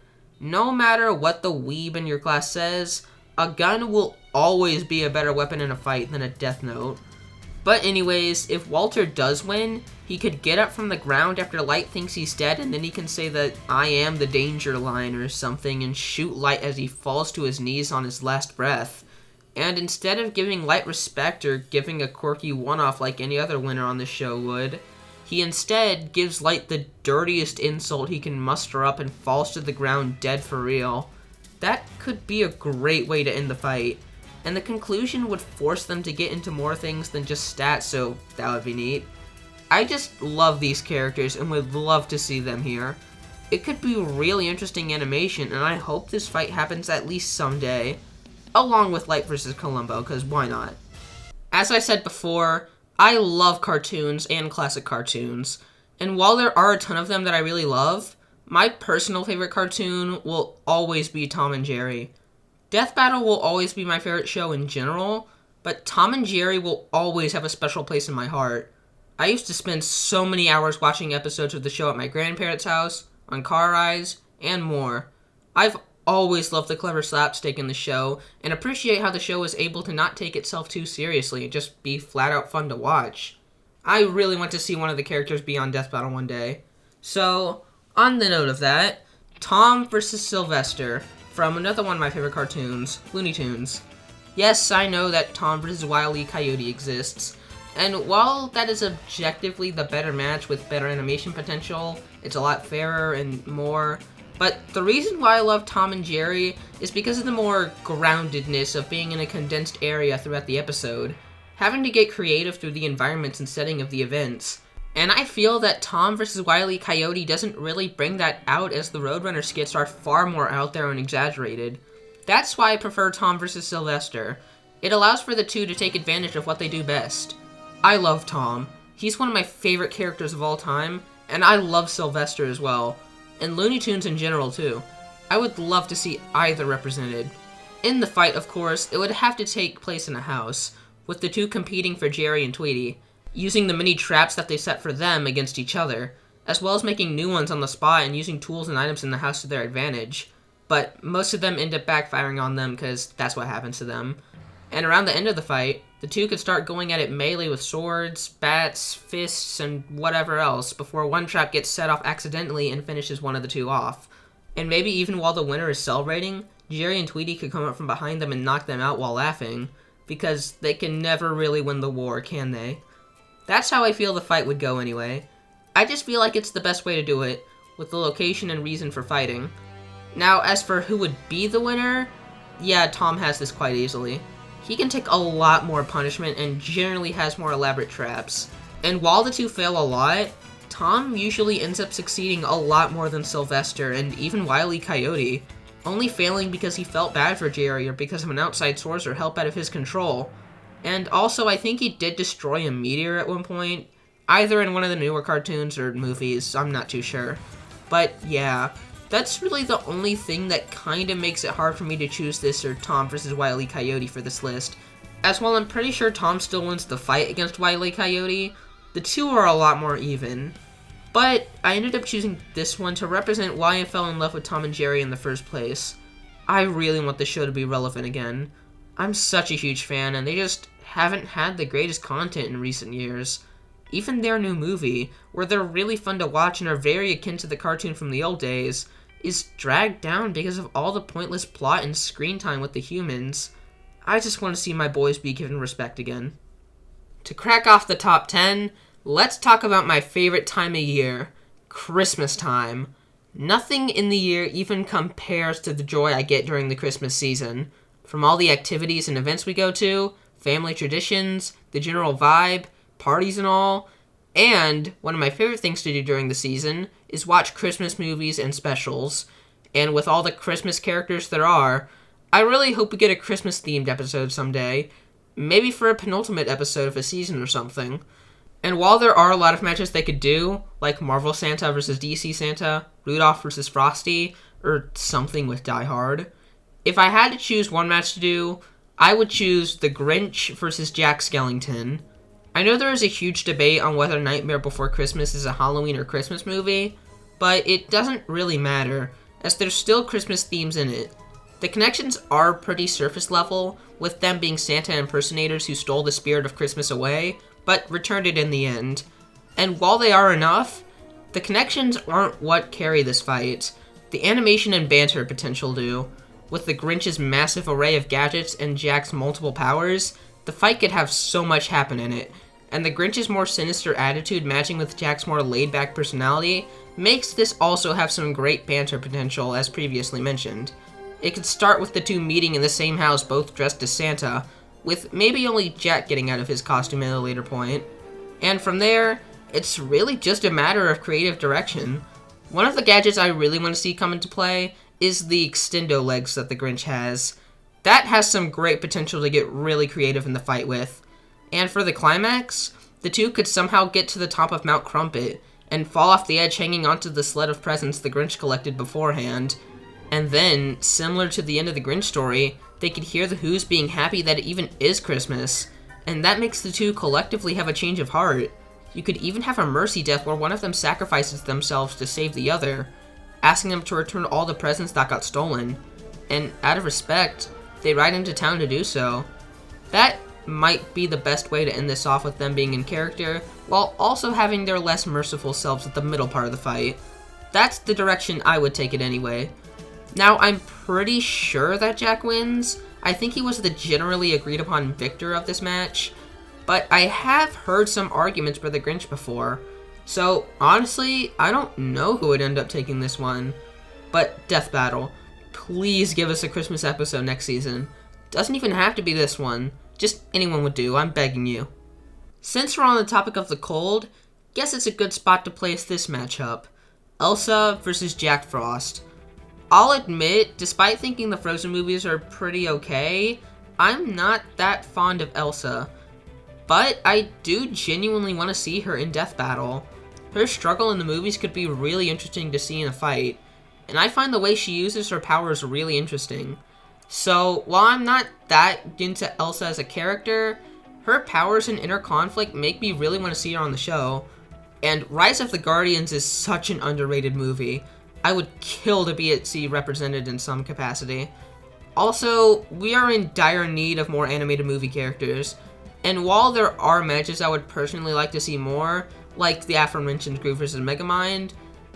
No matter what the weeb in your class says, a gun will always be a better weapon in a fight than a death note. But anyways, if Walter does win, he could get up from the ground after Light thinks he's dead, and then he can say that "I am the danger" line or something and shoot Light as he falls to his knees on his last breath. And instead of giving Light respect or giving a quirky one-off like any other winner on the show would, he instead gives Light the dirtiest insult he can muster up and falls to the ground dead for real. That could be a great way to end the fight. And the conclusion would force them to get into more things than just stats, so that would be neat. I just love these characters and would love to see them here. It could be really interesting animation, and I hope this fight happens at least someday. Along with Light vs. Columbo, because why not? As I said before, I love cartoons and classic cartoons. And while there are a ton of them that I really love, my personal favorite cartoon will always be Tom and Jerry. Death Battle will always be my favorite show in general, but Tom and Jerry will always have a special place in my heart. I used to spend so many hours watching episodes of the show at my grandparents' house, on car rides, and more. I've always loved the clever slapstick in the show, and appreciate how the show is able to not take itself too seriously and just be flat out fun to watch. I really want to see one of the characters be on Death Battle one day. So, on the note of that, Tom vs. Sylvester, from another one of my favorite cartoons, Looney Tunes. Yes, I know that Tom vs. Wile E. Coyote exists, and while that is objectively the better match with better animation potential, it's a lot fairer and more. But the reason why I love Tom and Jerry is because of the more groundedness of being in a condensed area throughout the episode, having to get creative through the environments and setting of the events. And I feel that Tom vs. Wile E. Coyote doesn't really bring that out, as the Roadrunner skits are far more out there and exaggerated. That's why I prefer Tom vs. Sylvester. It allows for the two to take advantage of what they do best. I love Tom. He's one of my favorite characters of all time, and I love Sylvester as well. And Looney Tunes in general, too. I would love to see either represented. In the fight, of course, it would have to take place in a house, with the two competing for Jerry and Tweety, using the many traps that they set for them against each other, as well as making new ones on the spot and using tools and items in the house to their advantage. But most of them end up backfiring on them because that's what happens to them. And around the end of the fight, the two could start going at it melee with swords, bats, fists, and whatever else before one trap gets set off accidentally and finishes one of the two off. And maybe even while the winner is celebrating, Jerry and Tweety could come up from behind them and knock them out while laughing, because they can never really win the war, can they? That's how I feel the fight would go anyway. I just feel like it's the best way to do it, with the location and reason for fighting. Now, as for who would be the winner, yeah, Tom has this quite easily. He can take a lot more punishment and generally has more elaborate traps. And while the two fail a lot, Tom usually ends up succeeding a lot more than Sylvester and even Wile E. Coyote, only failing because he felt bad for Jerry or because of an outside source or help out of his control. And also, I think he did destroy a meteor at one point, either in one of the newer cartoons or movies, I'm not too sure. But yeah, that's really the only thing that kinda makes it hard for me to choose this or Tom vs. Wile E. Coyote for this list. As while I'm pretty sure Tom still wins the fight against Wile E. Coyote, the two are a lot more even. But I ended up choosing this one to represent why I fell in love with Tom and Jerry in the first place. I really want the show to be relevant again. I'm such a huge fan, and they just haven't had the greatest content in recent years. Even their new movie, where they're really fun to watch and are very akin to the cartoon from the old days, is dragged down because of all the pointless plot and screen time with the humans. I just want to see my boys be given respect again. To crack off the top 10, let's talk about my favorite time of year, Christmas time. Nothing in the year even compares to the joy I get during the Christmas season. From all the activities and events we go to, family traditions, the general vibe, parties and all. And one of my favorite things to do during the season is watch Christmas movies and specials. And with all the Christmas characters there are, I really hope we get a Christmas-themed episode someday. Maybe for a penultimate episode of a season or something. And while there are a lot of matches they could do, like Marvel Santa versus DC Santa, Rudolph versus Frosty, or something with Die Hard, if I had to choose one match to do, I would choose the Grinch versus Jack Skellington. I know there is a huge debate on whether Nightmare Before Christmas is a Halloween or Christmas movie, but it doesn't really matter, as there's still Christmas themes in it. The connections are pretty surface level, with them being Santa impersonators who stole the spirit of Christmas away, but returned it in the end. And while they are enough, the connections aren't what carry this fight. The animation and banter potential do. With the Grinch's massive array of gadgets and Jack's multiple powers, the fight could have so much happen in it, and the Grinch's more sinister attitude matching with Jack's more laid-back personality makes this also have some great banter potential, as previously mentioned. It could start with the two meeting in the same house both dressed as Santa, with maybe only Jack getting out of his costume at a later point. And from there, it's really just a matter of creative direction. One of the gadgets I really want to see come into play is the extendo legs that the Grinch has. That has some great potential to get really creative in the fight with. And for the climax, the two could somehow get to the top of Mount Crumpet and fall off the edge hanging onto the sled of presents the Grinch collected beforehand. And then, similar to the end of the Grinch story, they could hear the Who's being happy that it even is Christmas, and that makes the two collectively have a change of heart. You could even have a mercy death where one of them sacrifices themselves to save the other, asking them to return all the presents that got stolen, and out of respect, they ride into town to do so. That might be the best way to end this off with them being in character, while also having their less merciful selves at the middle part of the fight. That's the direction I would take it anyway. Now, I'm pretty sure that Jack wins. I think he was the generally agreed upon victor of this match, but I have heard some arguments for the Grinch before. So, honestly, I don't know who would end up taking this one. But, Death Battle, please give us a Christmas episode next season. Doesn't even have to be this one. Just anyone would do, I'm begging you. Since we're on the topic of the cold, guess it's a good spot to place this matchup. Elsa versus Jack Frost. I'll admit, despite thinking the Frozen movies are pretty okay, I'm not that fond of Elsa. But I do genuinely want to see her in Death Battle. Her struggle in the movies could be really interesting to see in a fight, and I find the way she uses her powers really interesting. So, while I'm not that into Elsa as a character, her powers and inner conflict make me really want to see her on the show. And Rise of the Guardians is such an underrated movie. I would kill to be at sea represented in some capacity. Also, we are in dire need of more animated movie characters, and while there are matches I would personally like to see more, like the aforementioned Grievous and Megamind,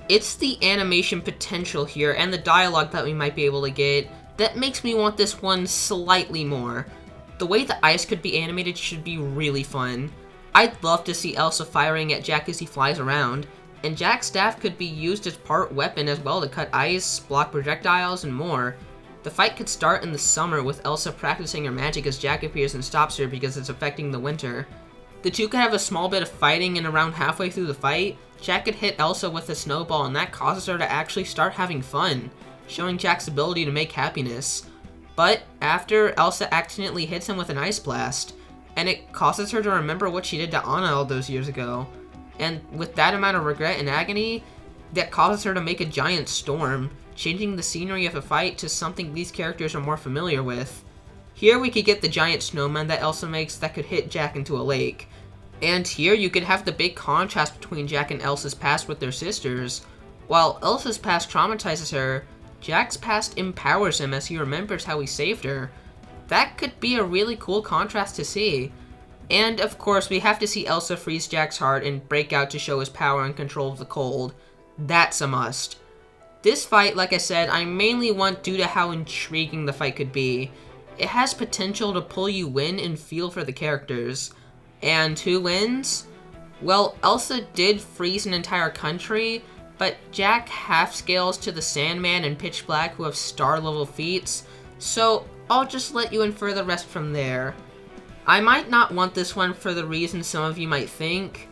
it's the animation potential here and the dialogue that we might be able to get that makes me want this one slightly more. The way the ice could be animated should be really fun. I'd love to see Elsa firing at Jack as he flies around, and Jack's staff could be used as part weapon as well to cut ice, block projectiles, and more. The fight could start in the summer with Elsa practicing her magic as Jack appears and stops her because it's affecting the winter. The two could have a small bit of fighting, and around halfway through the fight, Jack could hit Elsa with a snowball, and that causes her to actually start having fun, showing Jack's ability to make happiness. But after, Elsa accidentally hits him with an ice blast, and it causes her to remember what she did to Anna all those years ago. And with that amount of regret and agony, that causes her to make a giant storm, changing the scenery of a fight to something these characters are more familiar with. Here we could get the giant snowman that Elsa makes that could hit Jack into a lake. And here you could have the big contrast between Jack and Elsa's past with their sisters. While Elsa's past traumatizes her, Jack's past empowers him as he remembers how he saved her. That could be a really cool contrast to see. And of course, we have to see Elsa freeze Jack's heart and break out to show his power and control of the cold. That's a must. This fight, like I said, I mainly want due to how intriguing the fight could be. It has potential to pull you in and feel for the characters. And who wins? Well, Elsa did freeze an entire country, but Jack half scales to the Sandman and Pitch Black who have star level feats, so I'll just let you infer the rest from there. I might not want this one for the reasons some of you might think,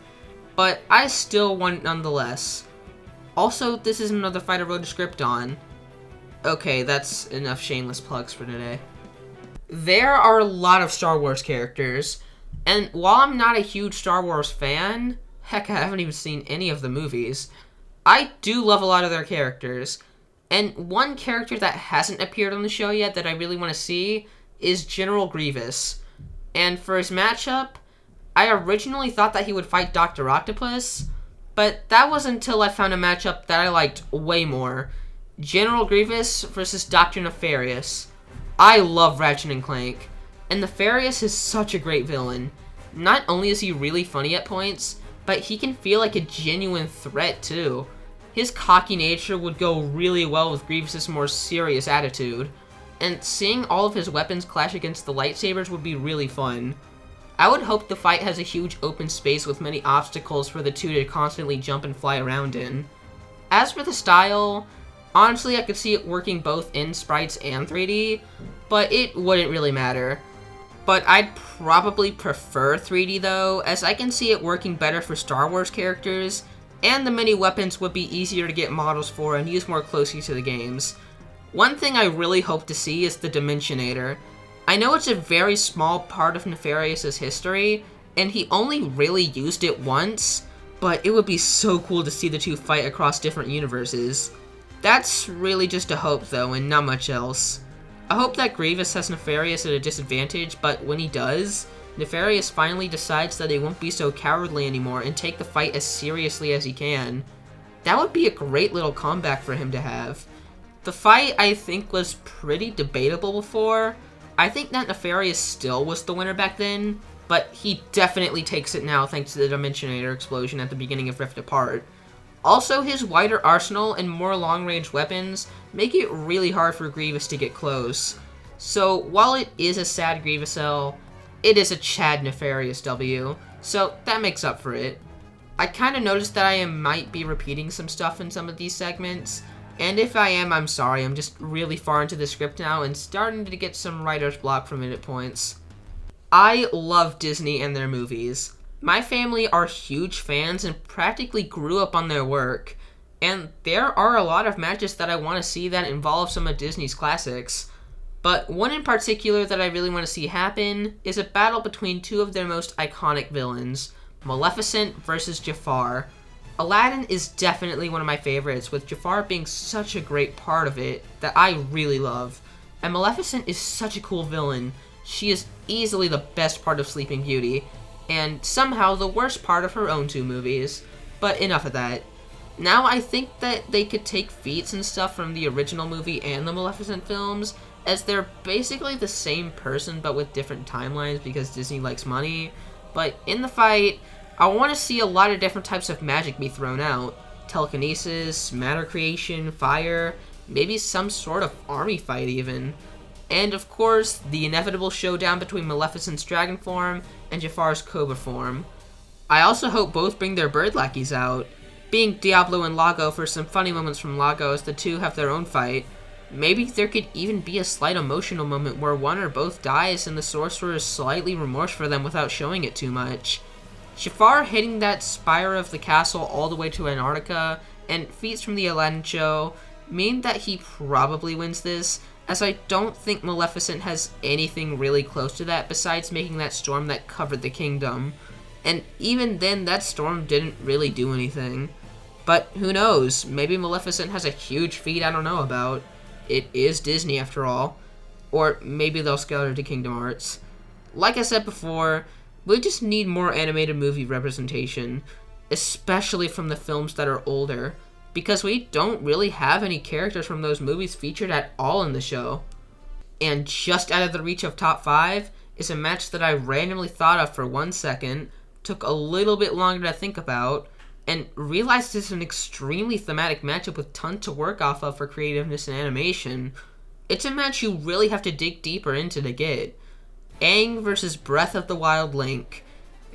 but I still want it nonetheless. Also, this is another fight I wrote a script on. Okay, that's enough shameless plugs for today. There are a lot of Star Wars characters, and while I'm not a huge Star Wars fan, heck, I haven't even seen any of the movies, I do love a lot of their characters. And one character that hasn't appeared on the show yet that I really want to see is General Grievous. And for his matchup, I originally thought that he would fight Dr. Octopus, but that was until I found a matchup that I liked way more. General Grievous versus Dr. Nefarious. I love Ratchet & Clank, and Nefarious is such a great villain. Not only is he really funny at points, but he can feel like a genuine threat too. His cocky nature would go really well with Grievous' more serious attitude, and seeing all of his weapons clash against the lightsabers would be really fun. I would hope the fight has a huge open space with many obstacles for the two to constantly jump and fly around in. As for the style, honestly I could see it working both in sprites and 3D, but it wouldn't really matter. But I'd probably prefer 3D though, as I can see it working better for Star Wars characters, and the many weapons would be easier to get models for and use more closely to the games. One thing I really hope to see is the Dimensionator. I know it's a very small part of Nefarious' history, and he only really used it once, but it would be so cool to see the two fight across different universes. That's really just a hope though, and not much else. I hope that Grievous has Nefarious at a disadvantage, but when he does, Nefarious finally decides that he won't be so cowardly anymore and take the fight as seriously as he can. That would be a great little comeback for him to have. The fight, I think, was pretty debatable before. I think that Nefarious still was the winner back then, but he definitely takes it now thanks to the Dimensionator explosion at the beginning of Rift Apart. Also, his wider arsenal and more long-range weapons make it really hard for Grievous to get close. So, while it is a sad Grievous L, it is a Chad Nefarious W, so that makes up for it. I kinda noticed that I might be repeating some stuff in some of these segments, and if I am, I'm sorry, I'm just really far into the script now and starting to get some writer's block from it at points. I love Disney and their movies. My family are huge fans and practically grew up on their work, and there are a lot of matches that I want to see that involve some of Disney's classics. But one in particular that I really want to see happen is a battle between two of their most iconic villains, Maleficent versus Jafar. Aladdin is definitely one of my favorites, with Jafar being such a great part of it that I really love. And Maleficent is such a cool villain. She is easily the best part of Sleeping Beauty, and somehow the worst part of her own two movies. But enough of that. Now I think that they could take feats and stuff from the original movie and the Maleficent films, as they're basically the same person but with different timelines because Disney likes money. But in the fight, I want to see a lot of different types of magic be thrown out. Telekinesis, matter creation, fire, maybe some sort of army fight even. And of course, the inevitable showdown between Maleficent's dragon form and Jafar's cobra form. I also hope both bring their bird lackeys out, being Diablo and Lago for some funny moments from Lago as the two have their own fight. Maybe there could even be a slight emotional moment where one or both dies and the sorcerer is slightly remorse for them without showing it too much. Jafar hitting that spire of the castle all the way to Antarctica and feats from the Aladdin show mean that he probably wins this, as I don't think Maleficent has anything really close to that besides making that storm that covered the kingdom. And even then, that storm didn't really do anything. But who knows, maybe Maleficent has a huge feat I don't know about. It is Disney after all. Or maybe they'll scale her to Kingdom Hearts. Like I said before, we just need more animated movie representation, especially from the films that are older, because we don't really have any characters from those movies featured at all in the show. And just out of the reach of top 5 is a match that I randomly thought of for 1 second, took a little bit longer to think about, and realized it's an extremely thematic matchup with tons to work off of for creativeness and animation. It's a match you really have to dig deeper into to get. Aang versus Breath of the Wild Link.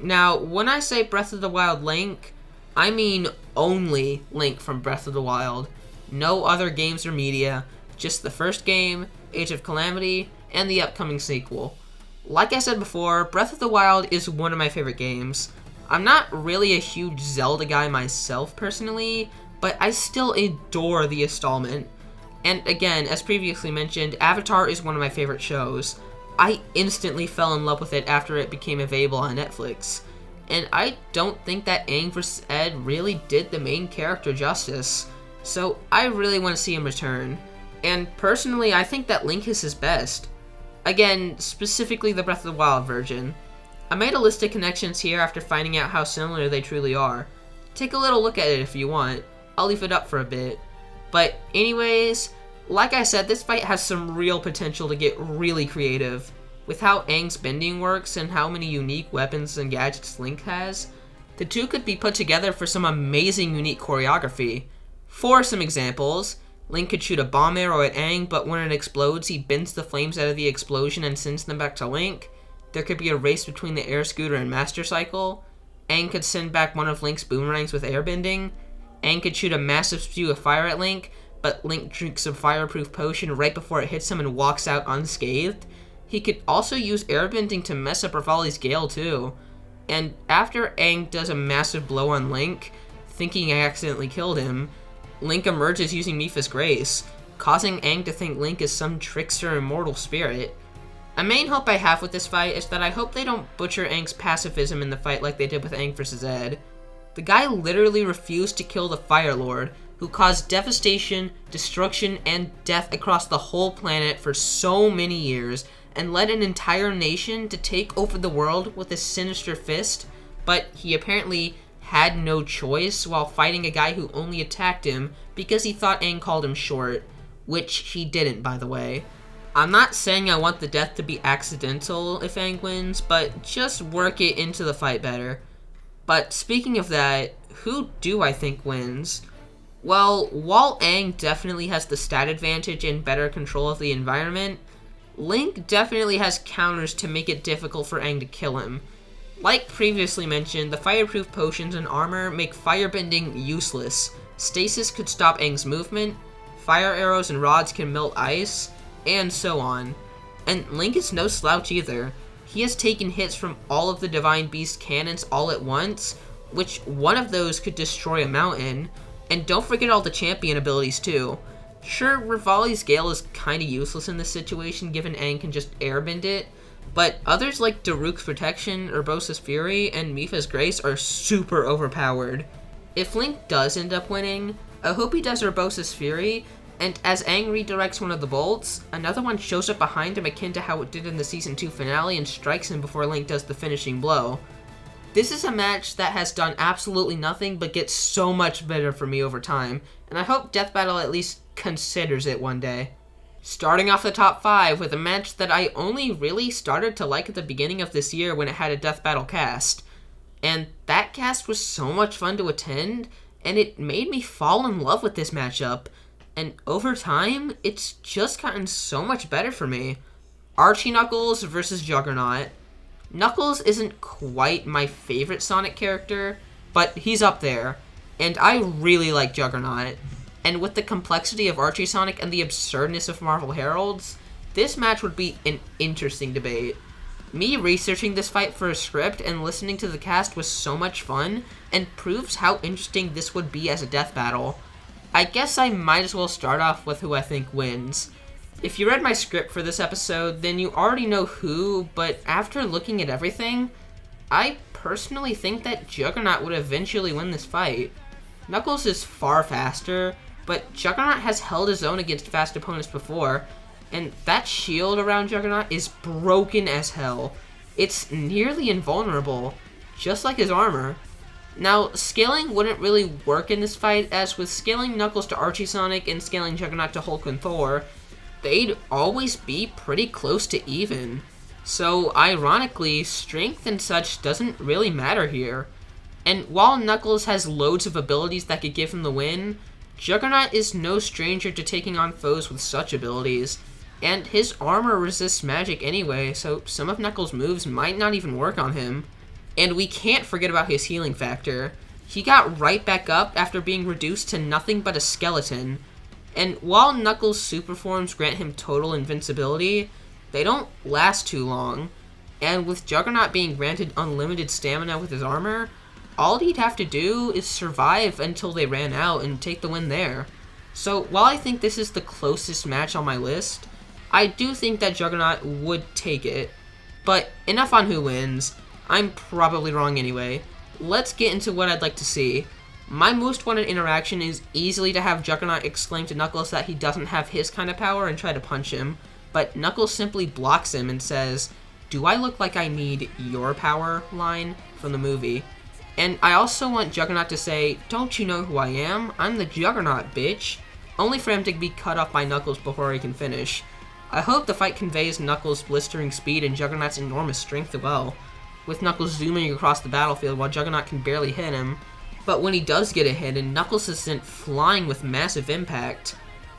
Now, when I say Breath of the Wild Link, I mean only Link from Breath of the Wild. No other games or media, just the first game, Age of Calamity, and the upcoming sequel. Like I said before, Breath of the Wild is one of my favorite games. I'm not really a huge Zelda guy myself personally, but I still adore the installment. And again, as previously mentioned, Avatar is one of my favorite shows. I instantly fell in love with it after it became available on Netflix. And I don't think that Aang vs. Ed really did the main character justice. So I really want to see him return. And personally, I think that Link is his best. Again, specifically the Breath of the Wild version. I made a list of connections here after finding out how similar they truly are. Take a little look at it if you want. I'll leave it up for a bit. But anyways, like I said, this fight has some real potential to get really creative. With how Aang's bending works and how many unique weapons and gadgets Link has, the two could be put together for some amazing unique choreography. For some examples, Link could shoot a bomb arrow at Aang, but when it explodes, he bends the flames out of the explosion and sends them back to Link. There could be a race between the air scooter and Master Cycle. Aang could send back one of Link's boomerangs with airbending. Aang could shoot a massive spew of fire at Link, but Link drinks a fireproof potion right before it hits him and walks out unscathed. He could also use airbending to mess up Rivali's Gale too. And after Aang does a massive blow on Link, thinking I accidentally killed him, Link emerges using Mipha's Grace, causing Aang to think Link is some trickster immortal spirit. A main hope I have with this fight is that I hope they don't butcher Aang's pacifism in the fight like they did with Aang vs. Ed. The guy literally refused to kill the Fire Lord, who caused devastation, destruction, and death across the whole planet for so many years, and led an entire nation to take over the world with his sinister fist, but he apparently had no choice while fighting a guy who only attacked him because he thought Aang called him short, which he didn't, by the way. I'm not saying I want the death to be accidental if Aang wins, but just work it into the fight better. But speaking of that, who do I think wins? Well, while Aang definitely has the stat advantage and better control of the environment, Link definitely has counters to make it difficult for Aang to kill him. Like previously mentioned, the fireproof potions and armor make firebending useless. Stasis could stop Aang's movement, fire arrows and rods can melt ice, and so on. And Link is no slouch either. He has taken hits from all of the Divine Beast cannons all at once, which one of those could destroy a mountain. And don't forget all the champion abilities too. Sure, Rivali's Gale is kinda useless in this situation given Aang can just airbend it, but others like Daruk's Protection, Urbosa's Fury, and Mipha's Grace are super overpowered. If Link does end up winning, I hope he does Urbosa's Fury, and as Aang redirects one of the bolts, another one shows up behind him akin to how it did in the Season 2 finale and strikes him before Link does the finishing blow. This is a match that has done absolutely nothing but gets so much better for me over time, and I hope Death Battle at least considers it one day. Starting off the top 5 with a match that I only really started to like at the beginning of this year when it had a Death Battle cast. And that cast was so much fun to attend, and it made me fall in love with this matchup. And over time, it's just gotten so much better for me. Archie Knuckles versus Juggernaut. Knuckles isn't quite my favorite Sonic character, but he's up there, and I really like Juggernaut. And with the complexity of Archie Sonic and the absurdness of Marvel Heralds, this match would be an interesting debate. Me researching this fight for a script and listening to the cast was so much fun, and proves how interesting this would be as a death battle. I guess I might as well start off with who I think wins. If you read my script for this episode, then you already know who, but after looking at everything, I personally think that Juggernaut would eventually win this fight. Knuckles is far faster, but Juggernaut has held his own against fast opponents before, and that shield around Juggernaut is broken as hell. It's nearly invulnerable, just like his armor. Now, scaling wouldn't really work in this fight, as with scaling Knuckles to Archie Sonic and scaling Juggernaut to Hulk and Thor, they'd always be pretty close to even. So, ironically, strength and such doesn't really matter here. And while Knuckles has loads of abilities that could give him the win, Juggernaut is no stranger to taking on foes with such abilities, and his armor resists magic anyway, so some of Knuckles' moves might not even work on him. And we can't forget about his healing factor. he got right back up after being reduced to nothing but a skeleton. And while Knuckles' super forms grant him total invincibility, they don't last too long. And with Juggernaut being granted unlimited stamina with his armor, all he'd have to do is survive until they ran out and take the win there. So while I think this is the closest match on my list, I do think that Juggernaut would take it. But enough on who wins. I'm probably wrong anyway. Let's get into what I'd like to see. My most wanted interaction is easily to have Juggernaut exclaim to Knuckles that he doesn't have his kind of power and try to punch him, but Knuckles simply blocks him and says, "Do I look like I need your power?" line from the movie. And I also want Juggernaut to say, "Don't you know who I am? I'm the Juggernaut, bitch," only for him to be cut off by Knuckles before he can finish. I hope the fight conveys Knuckles' blistering speed and Juggernaut's enormous strength well, with Knuckles zooming across the battlefield while Juggernaut can barely hit him. But when he does get a hit and Knuckles is sent flying with massive impact,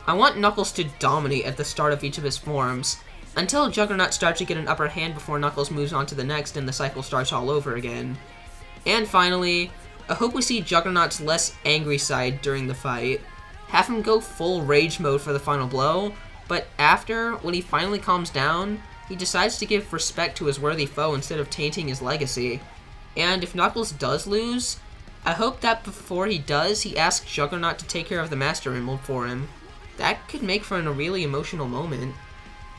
I want Knuckles to dominate at the start of each of his forms, until Juggernaut starts to get an upper hand before Knuckles moves on to the next and the cycle starts all over again. And finally, I hope we see Juggernaut's less angry side during the fight. Have him go full rage mode for the final blow, but after, when he finally calms down, he decides to give respect to his worthy foe instead of tainting his legacy. And if Knuckles does lose, I hope that before he does, he asks Juggernaut to take care of the Master Emerald for him. That could make for a really emotional moment.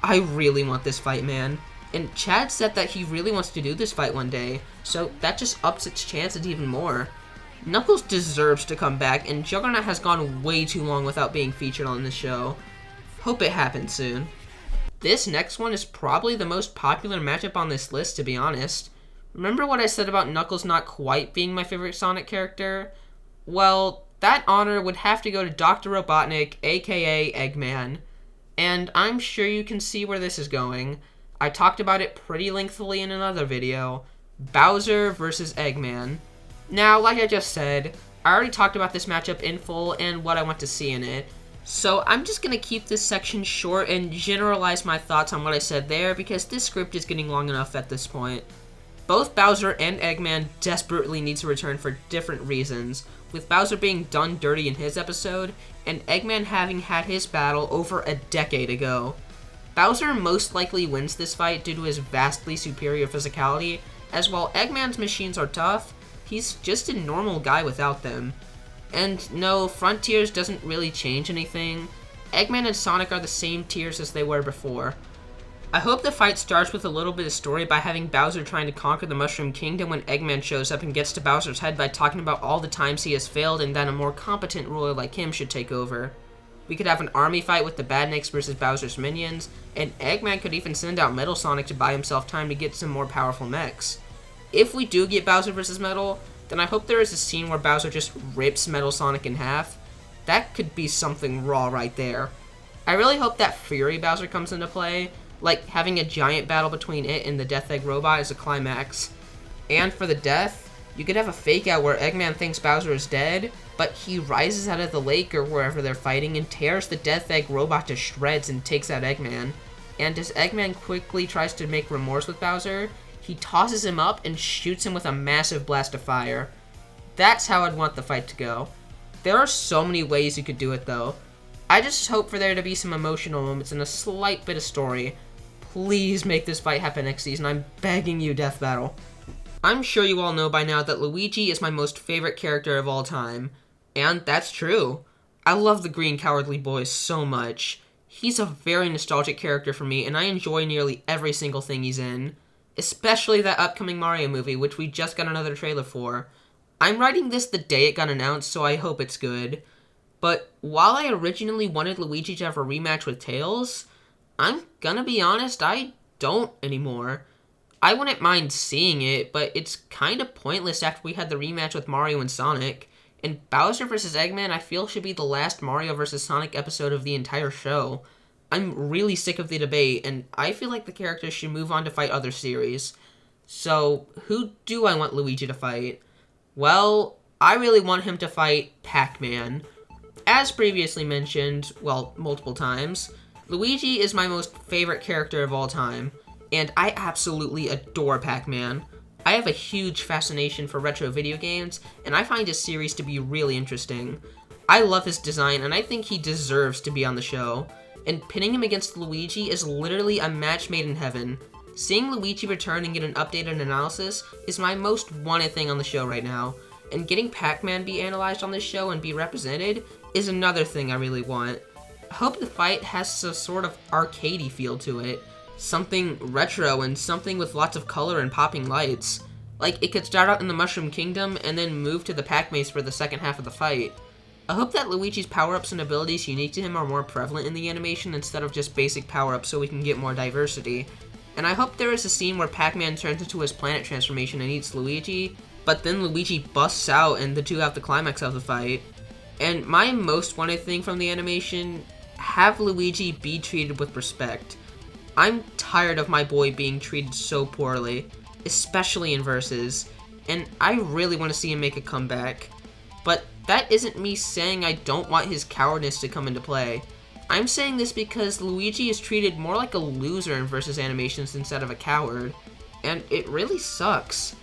I really want this fight, man. And Chad said that he really wants to do this fight one day, so that just ups its chances even more. Knuckles deserves to come back, and Juggernaut has gone way too long without being featured on the show. Hope it happens soon. This next one is probably the most popular matchup on this list, to be honest. Remember what I said about Knuckles not quite being my favorite Sonic character? Well, that honor would have to go to Dr. Robotnik, aka Eggman. And I'm sure you can see where this is going. I talked about it pretty lengthily in another video. Bowser versus Eggman. Now, like I just said, I already talked about this matchup in full and what I want to see in it. So I'm just going to keep this section short and generalize my thoughts on what I said there because this script is getting long enough at this point. Both Bowser and Eggman desperately need to return for different reasons, with Bowser being done dirty in his episode, and Eggman having had his battle over a decade ago. Bowser most likely wins this fight due to his vastly superior physicality, as while Eggman's machines are tough, he's just a normal guy without them. And no, Frontiers doesn't really change anything. Eggman and Sonic are the same tiers as they were before. I hope the fight starts with a little bit of story by having Bowser trying to conquer the Mushroom Kingdom when Eggman shows up and gets to Bowser's head by talking about all the times he has failed and that a more competent ruler like him should take over. We could have an army fight with the Badniks versus Bowser's minions, and Eggman could even send out Metal Sonic to buy himself time to get some more powerful mechs. If we do get Bowser versus Metal, then I hope there is a scene where Bowser just rips Metal Sonic in half. That could be something raw right there. I really hope that Fury Bowser comes into play, like having a giant battle between it and the Death Egg robot as a climax. And for the death, you could have a fake out where Eggman thinks Bowser is dead, but he rises out of the lake or wherever they're fighting and tears the Death Egg robot to shreds and takes out Eggman. And as Eggman quickly tries to make remorse with Bowser, he tosses him up and shoots him with a massive blast of fire. That's how I'd want the fight to go. There are so many ways you could do it though. I just hope for there to be some emotional moments and a slight bit of story. Please make this fight happen next season. I'm begging you, Death Battle. I'm sure you all know by now that Luigi is my most favorite character of all time. And that's true. I love the Green Cowardly Boy so much. He's a very nostalgic character for me, and I enjoy nearly every single thing he's in. Especially that upcoming Mario movie, which we just got another trailer for. I'm writing this the day it got announced, so I hope it's good. But while I originally wanted Luigi to have a rematch with Tails, I'm gonna be honest, I don't anymore. I wouldn't mind seeing it, but it's kinda pointless after we had the rematch with Mario and Sonic. And Bowser vs. Eggman I feel should be the last Mario vs. Sonic episode of the entire show. I'm really sick of the debate, and I feel like the characters should move on to fight other series. So, who do I want Luigi to fight? Well, I really want him to fight Pac-Man. As previously mentioned, well, multiple times, Luigi is my most favorite character of all time, and I absolutely adore Pac-Man. I have a huge fascination for retro video games, and I find his series to be really interesting. I love his design, and I think he deserves to be on the show. And pitting him against Luigi is literally a match made in heaven. Seeing Luigi return and get an updated analysis is my most wanted thing on the show right now. And getting Pac-Man be analyzed on this show and be represented is another thing I really want. I hope the fight has a sort of arcadey feel to it. Something retro and something with lots of color and popping lights. Like, it could start out in the Mushroom Kingdom and then move to the Pac-Maze for the second half of the fight. I hope that Luigi's power-ups and abilities unique to him are more prevalent in the animation instead of just basic power-ups so we can get more diversity. And I hope there is a scene where Pac-Man turns into his planet transformation and eats Luigi, but then Luigi busts out and the two have the climax of the fight. And my most wanted thing from the animation, have Luigi be treated with respect. I'm tired of my boy being treated so poorly, especially in Versus, and I really want to see him make a comeback. But that isn't me saying I don't want his cowardice to come into play. I'm saying this because Luigi is treated more like a loser in Versus animations instead of a coward, and it really sucks.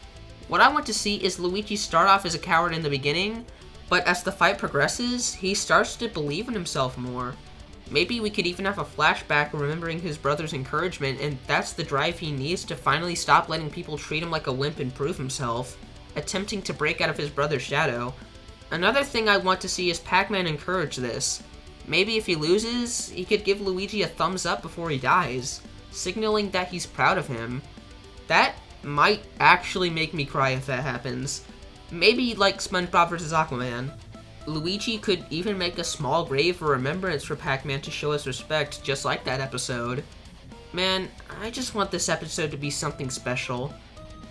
What I want to see is Luigi start off as a coward in the beginning, but as the fight progresses, he starts to believe in himself more. Maybe we could even have a flashback remembering his brother's encouragement, and that's the drive he needs to finally stop letting people treat him like a wimp and prove himself, attempting to break out of his brother's shadow. Another thing I want to see is Pac-Man encourage this. Maybe if he loses, he could give Luigi a thumbs up before he dies, signaling that he's proud of him. That might actually make me cry if that happens. Maybe like SpongeBob vs. Aquaman. Luigi could even make a small grave for remembrance for Pac-Man to show his respect, just like that episode. Man, I just want this episode to be something special.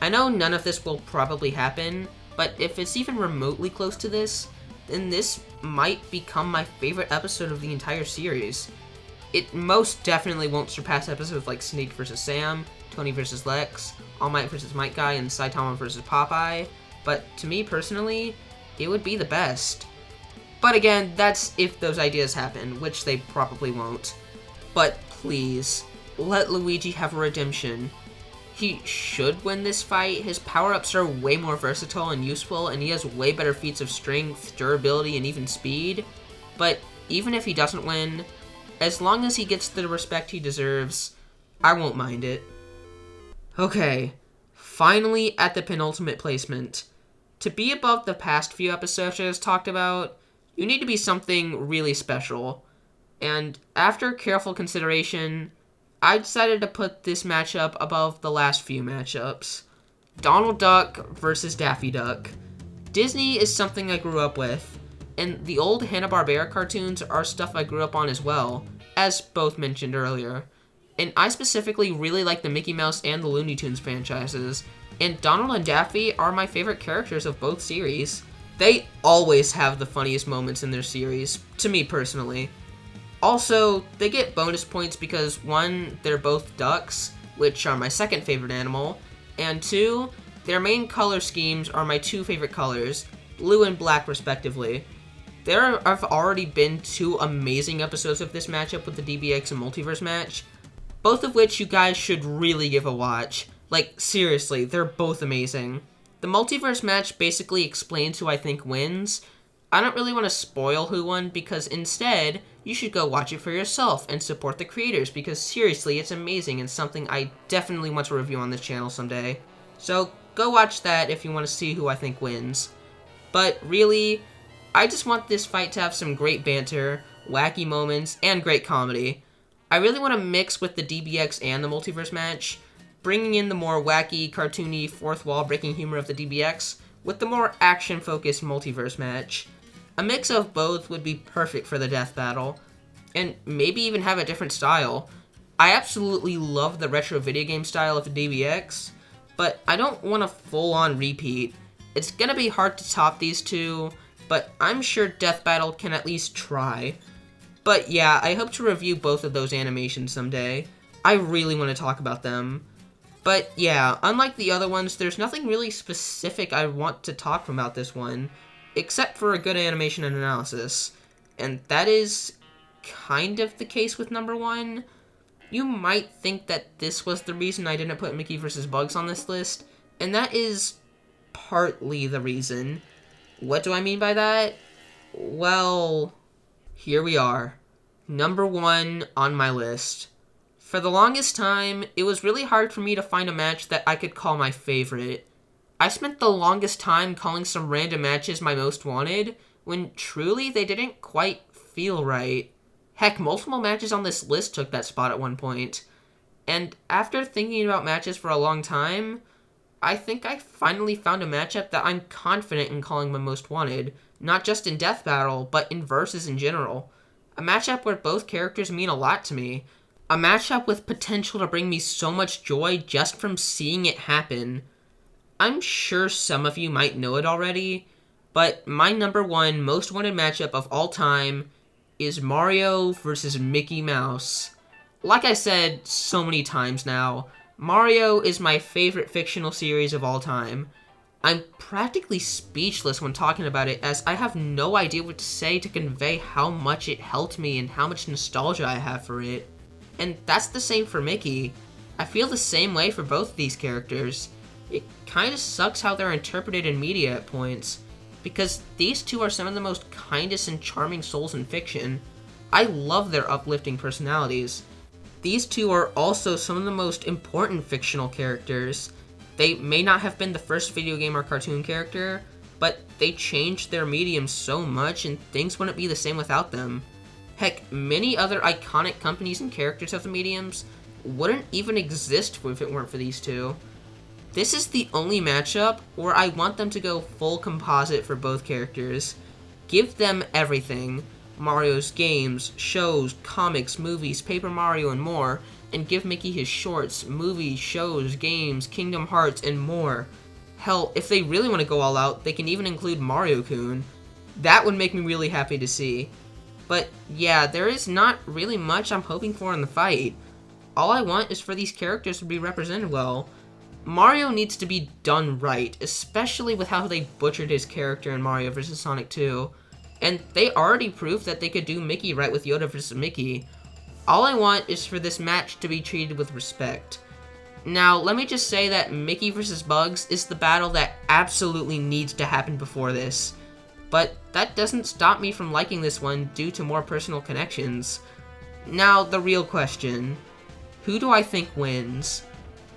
I know none of this will probably happen, but if it's even remotely close to this, then this might become my favorite episode of the entire series. It most definitely won't surpass episodes like Snake vs. Sam, Tony vs. Lex, All Might vs. Might Guy, and Saitama vs. Popeye, but to me personally, it would be the best. But again, that's if those ideas happen, which they probably won't. But please, let Luigi have a redemption. He should win this fight. His power-ups are way more versatile and useful, and he has way better feats of strength, durability, and even speed. But even if he doesn't win, as long as he gets the respect he deserves, I won't mind it. Okay, finally at the penultimate placement. To be above the past few episodes I just talked about, you need to be something really special. And after careful consideration, I decided to put this matchup above the last few matchups. Donald Duck versus Daffy Duck. Disney is something I grew up with, and the old Hanna-Barbera cartoons are stuff I grew up on as well, as both mentioned earlier. And I specifically really like the Mickey Mouse and the Looney Tunes franchises, and Donald and Daffy are my favorite characters of both series. They always have the funniest moments in their series, to me personally. Also, they get bonus points because 1, they're both ducks, which are my second favorite animal, and 2, their main color schemes are my 2 favorite colors, blue and black respectively. There have already been 2 amazing episodes of this matchup with the DBX and Multiverse match, both of which you guys should really give a watch. Like, seriously, they're both amazing. The Multiverse match basically explains who I think wins. I don't really want to spoil who won because instead, you should go watch it for yourself and support the creators because seriously, it's amazing and something I definitely want to review on this channel someday. So go watch that if you want to see who I think wins. But really, I just want this fight to have some great banter, wacky moments, and great comedy. I really want to mix with the DBX and the Multiverse match, bringing in the more wacky, cartoony, fourth wall breaking humor of the DBX with the more action-focused Multiverse match. A mix of both would be perfect for the death battle, and maybe even have a different style. I absolutely love the retro video game style of the DBX, but I don't want a full-on repeat. It's gonna be hard to top these two, but I'm sure Death Battle can at least try. But yeah, I hope to review both of those animations someday. I really want to talk about them. But yeah, unlike the other ones, there's nothing really specific I want to talk about this one, except for a good animation and analysis. And that is kind of the case with number 1. You might think that this was the reason I didn't put Mickey vs. Bugs on this list, and that is partly the reason. What do I mean by that? Well, here we are. Number 1 on my list. For the longest time, it was really hard for me to find a match that I could call my favorite. I spent the longest time calling some random matches my most wanted, when truly they didn't quite feel right. Heck, multiple matches on this list took that spot at one point. And after thinking about matches for a long time, I think I finally found a matchup that I'm confident in calling my most wanted, not just in Death Battle, but in versus in general. A matchup where both characters mean a lot to me. A matchup with potential to bring me so much joy just from seeing it happen. I'm sure some of you might know it already, but my number 1 most wanted matchup of all time is Mario versus Mickey Mouse. Like I said so many times now, Mario is my favorite fictional series of all time. I'm practically speechless when talking about it, as I have no idea what to say to convey how much it helped me and how much nostalgia I have for it. And that's the same for Mickey. I feel the same way for both of these characters. It kinda sucks how they're interpreted in media at points, because these two are some of the most kindest and charming souls in fiction. I love their uplifting personalities. These two are also some of the most important fictional characters. They may not have been the first video game or cartoon character, but they changed their medium so much and things wouldn't be the same without them. Heck, many other iconic companies and characters of the mediums wouldn't even exist if it weren't for these two. This is the only matchup where I want them to go full composite for both characters. Give them everything. Mario's games, shows, comics, movies, Paper Mario, and more, and give Mickey his shorts, movies, shows, games, Kingdom Hearts, and more. Hell, if they really want to go all out, they can even include Mario-kun. That would make me really happy to see. But yeah, there is not really much I'm hoping for in the fight. All I want is for these characters to be represented well. Mario needs to be done right, especially with how they butchered his character in Mario vs. Sonic 2. And they already proved that they could do Mickey right with Yoda vs. Mickey. All I want is for this match to be treated with respect. Now, let me just say that Mickey vs. Bugs is the battle that absolutely needs to happen before this. But that doesn't stop me from liking this one due to more personal connections. Now, the real question. Who do I think wins?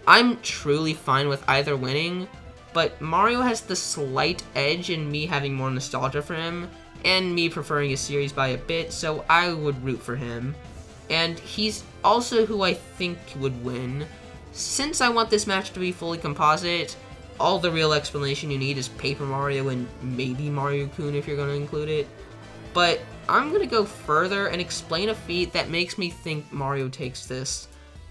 I'm truly fine with either winning, but Mario has the slight edge in me having more nostalgia for him, and me preferring his series by a bit, so I would root for him. And he's also who I think would win. Since I want this match to be fully composite, all the real explanation you need is Paper Mario and maybe Mario-kun if you're going to include it. But I'm going to go further and explain a feat that makes me think Mario takes this.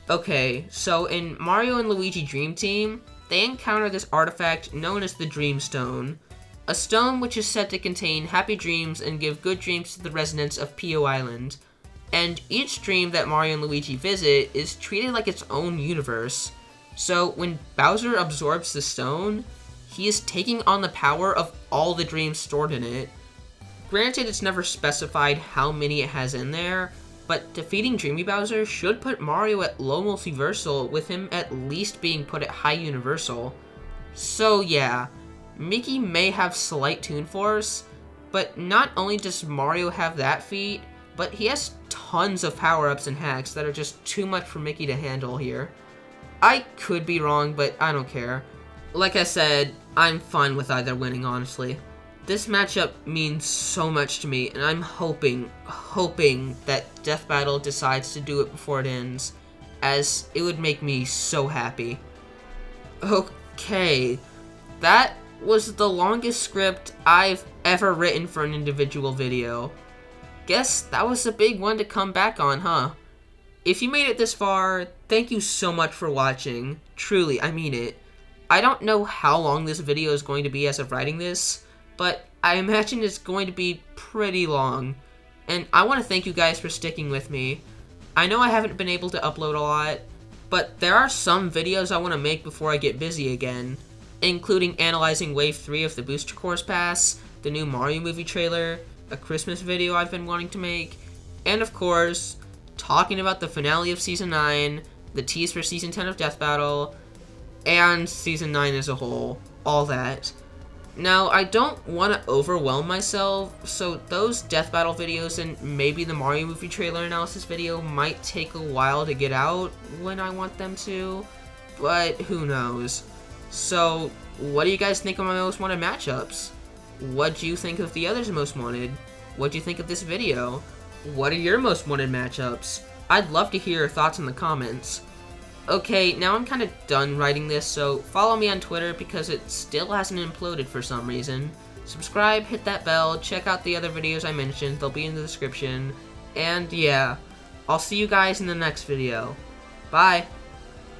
Okay, so in Mario and Luigi Dream Team, they encounter this artifact known as the Dream Stone. A stone which is said to contain happy dreams and give good dreams to the residents of Pio Island. And each dream that Mario and Luigi visit is treated like its own universe. So when Bowser absorbs the stone, he is taking on the power of all the dreams stored in it. Granted, it's never specified how many it has in there, but defeating Dreamy Bowser should put Mario at low multiversal, with him at least being put at high universal. So yeah, Mickey may have slight Toon Force, but not only does Mario have that feat, but he has tons of power-ups and hacks that are just too much for Mickey to handle here. I could be wrong, but I don't care. Like I said, I'm fine with either winning, honestly. This matchup means so much to me, and I'm hoping that Death Battle decides to do it before it ends, as it would make me so happy. Okay, that was the longest script I've ever written for an individual video. Guess that was a big one to come back on, huh? If you made it this far, thank you so much for watching. Truly, I mean it. I don't know how long this video is going to be as of writing this, but I imagine it's going to be pretty long. And I want to thank you guys for sticking with me. I know I haven't been able to upload a lot, but there are some videos I want to make before I get busy again, including analyzing Wave 3 of the Booster Course Pass, the new Mario movie trailer, a Christmas video I've been wanting to make, and of course, talking about the finale of Season 9, the tease for Season 10 of Death Battle, and Season 9 as a whole, all that. Now, I don't want to overwhelm myself, so those death battle videos and maybe the Mario movie trailer analysis video might take a while to get out when I want them to, but who knows. So, what do you guys think of my most wanted matchups? What do you think of the others most wanted? What do you think of this video? What are your most wanted matchups? I'd love to hear your thoughts in the comments. Okay, now I'm kind of done writing this, so follow me on Twitter because it still hasn't imploded for some reason. Subscribe, hit that bell, check out the other videos I mentioned, they'll be in the description. And yeah, I'll see you guys in the next video. Bye!